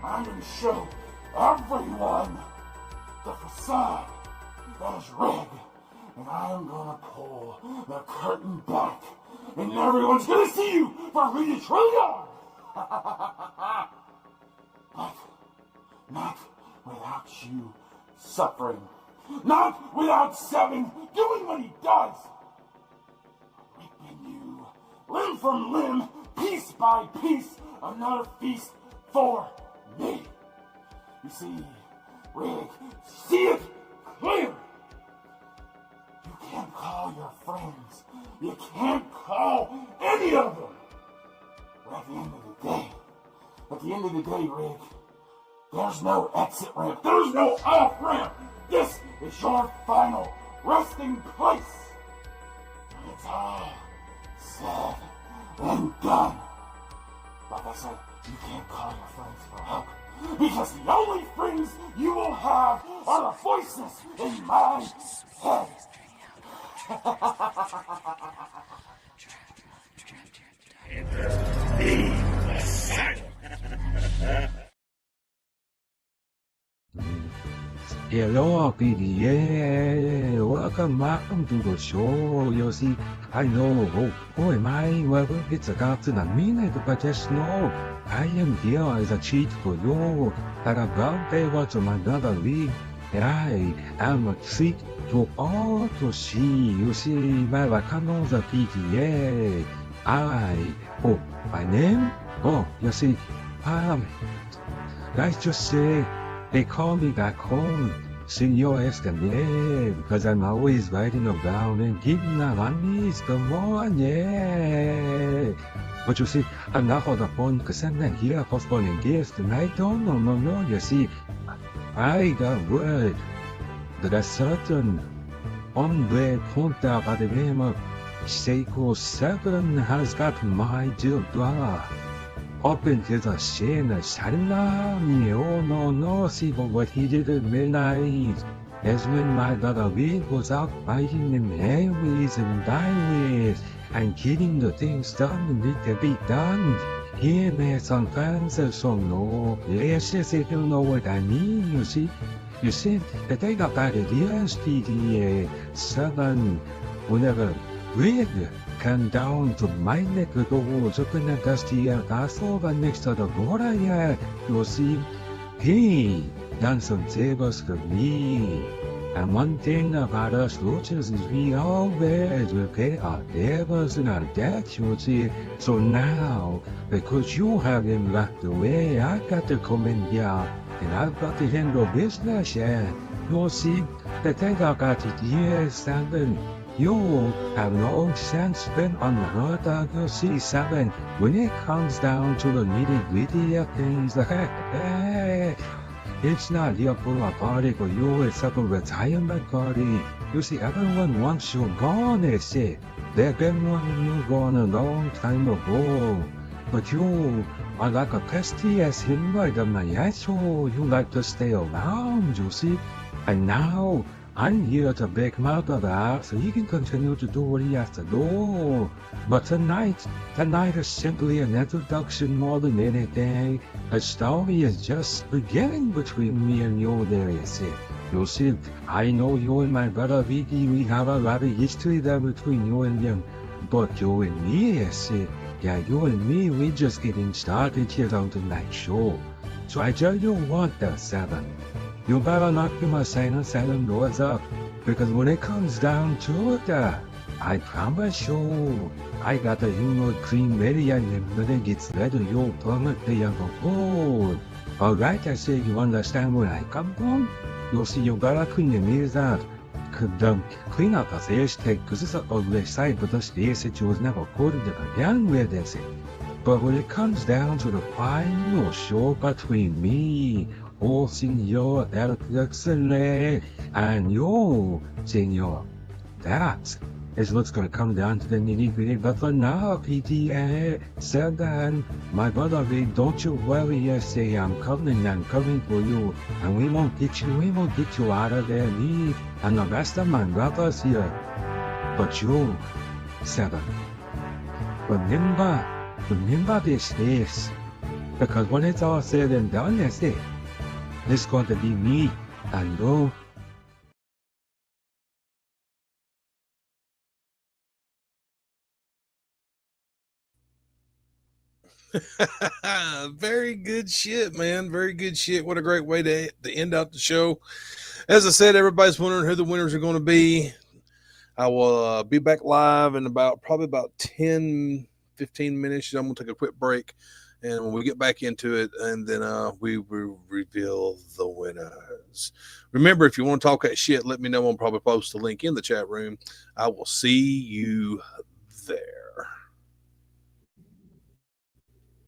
I'm going to show everyone the facade that is red. And I'm gonna pull the curtain back, and everyone's gonna see you for who you truly are. But not without you suffering. Not without 7 doing what he does. Ripping you limb from limb, piece by piece, another feast for me. You see, Rick, see it clear. You can't call your friends. You can't call any of them. But at the end of the day, Rick, there's no exit ramp. There's no off ramp. This is your final resting place. When it's all said and done. Like I said, you can't call your friends for help. Because the only friends you will have are the voices in my head. Hello, PDA. Welcome back to the show. You see, I know, oh my, well, it's about a minute, but just know, I am here as a cheat for you. That about they was another week, and I am a treat to all to see. You see, my Wakano the PDA. My name? Oh, you see, let's just say, they call me back home, Senor Escalade, because I'm always riding around and giving the money, come on, yeah. But you see, I'm not on the phone because I'm not here for fun and gifts tonight. No, you see, I got word that a certain hombre conta by the name of Seiko 7 has got my daughter up into the scene of Salami. Oh no, see what he did at midnight. As when my daughter Reed was out fighting them highways and byways and getting the things done that need to be done. Here there's some fans of some no. Yes, if you know what I mean, you see. You see, the thing about it is, PDA 7, whenever Reed come down to my neck of the woods, open the dusty castle next to the border, yeah, you see, he done some favors for me. And one thing about us roaches is we always will pay our favors and our debts, you see. So now, because you have him locked away, I got to come in here, and I've got to handle business, yeah. You see, the thing about it is, 7, you have no sense been on the road of your C7 when it comes down to the nitty-gritty of things. It's not here for a party for you, it's a retirement party. You see, everyone wants you gone, they say. They've been wanting you gone a long time ago. But you are like a pesty-ass invite of my asshole. You like to stay around, you see. And now, I'm here to beg my brother out so he can continue to do what he has to do. But tonight is simply an introduction more than anything. The story is just beginning between me and you there, you see. You see, I know you and my brother Vicky, we have a lot of history there between you and them. But you and me, you see, yeah, you and me, we just getting started here on tonight's show. So I tell you what, there, Seven. You better knock your sinus and doors up, because when it comes down to it, I promise you, I got the humor cream ready and when it gets ready, you'll permanently overboard. Alright, I say you understand where I come from? You'll see you gotta clean your ears out. Clean up the hashtag, because it's an ugly sight, but the stage that you was never quoted it again where they say. But when it comes down to the final show between me, oh, Senor Excellent, and you, Senor, that is what's going to come down to the nitty-gritty. But for now, PTA, Seven, my brother Vic, don't you worry, I say I'm coming for you, and we won't get you out of there, me, and the rest of my brothers here. But you, Seven, remember this, because when it's all said and done, I say, it's going to be me and you. Very good shit, man. Very good shit. What a great way to end out the show. As I said, everybody's wondering who the winners are going to be. I will be back live in probably about 10, 15 minutes. I'm going to take a quick break. And when we get back into it, and then we will reveal the winners. Remember, if you want to talk that shit, let me know. I'll probably post the link in the chat room. I will see you there.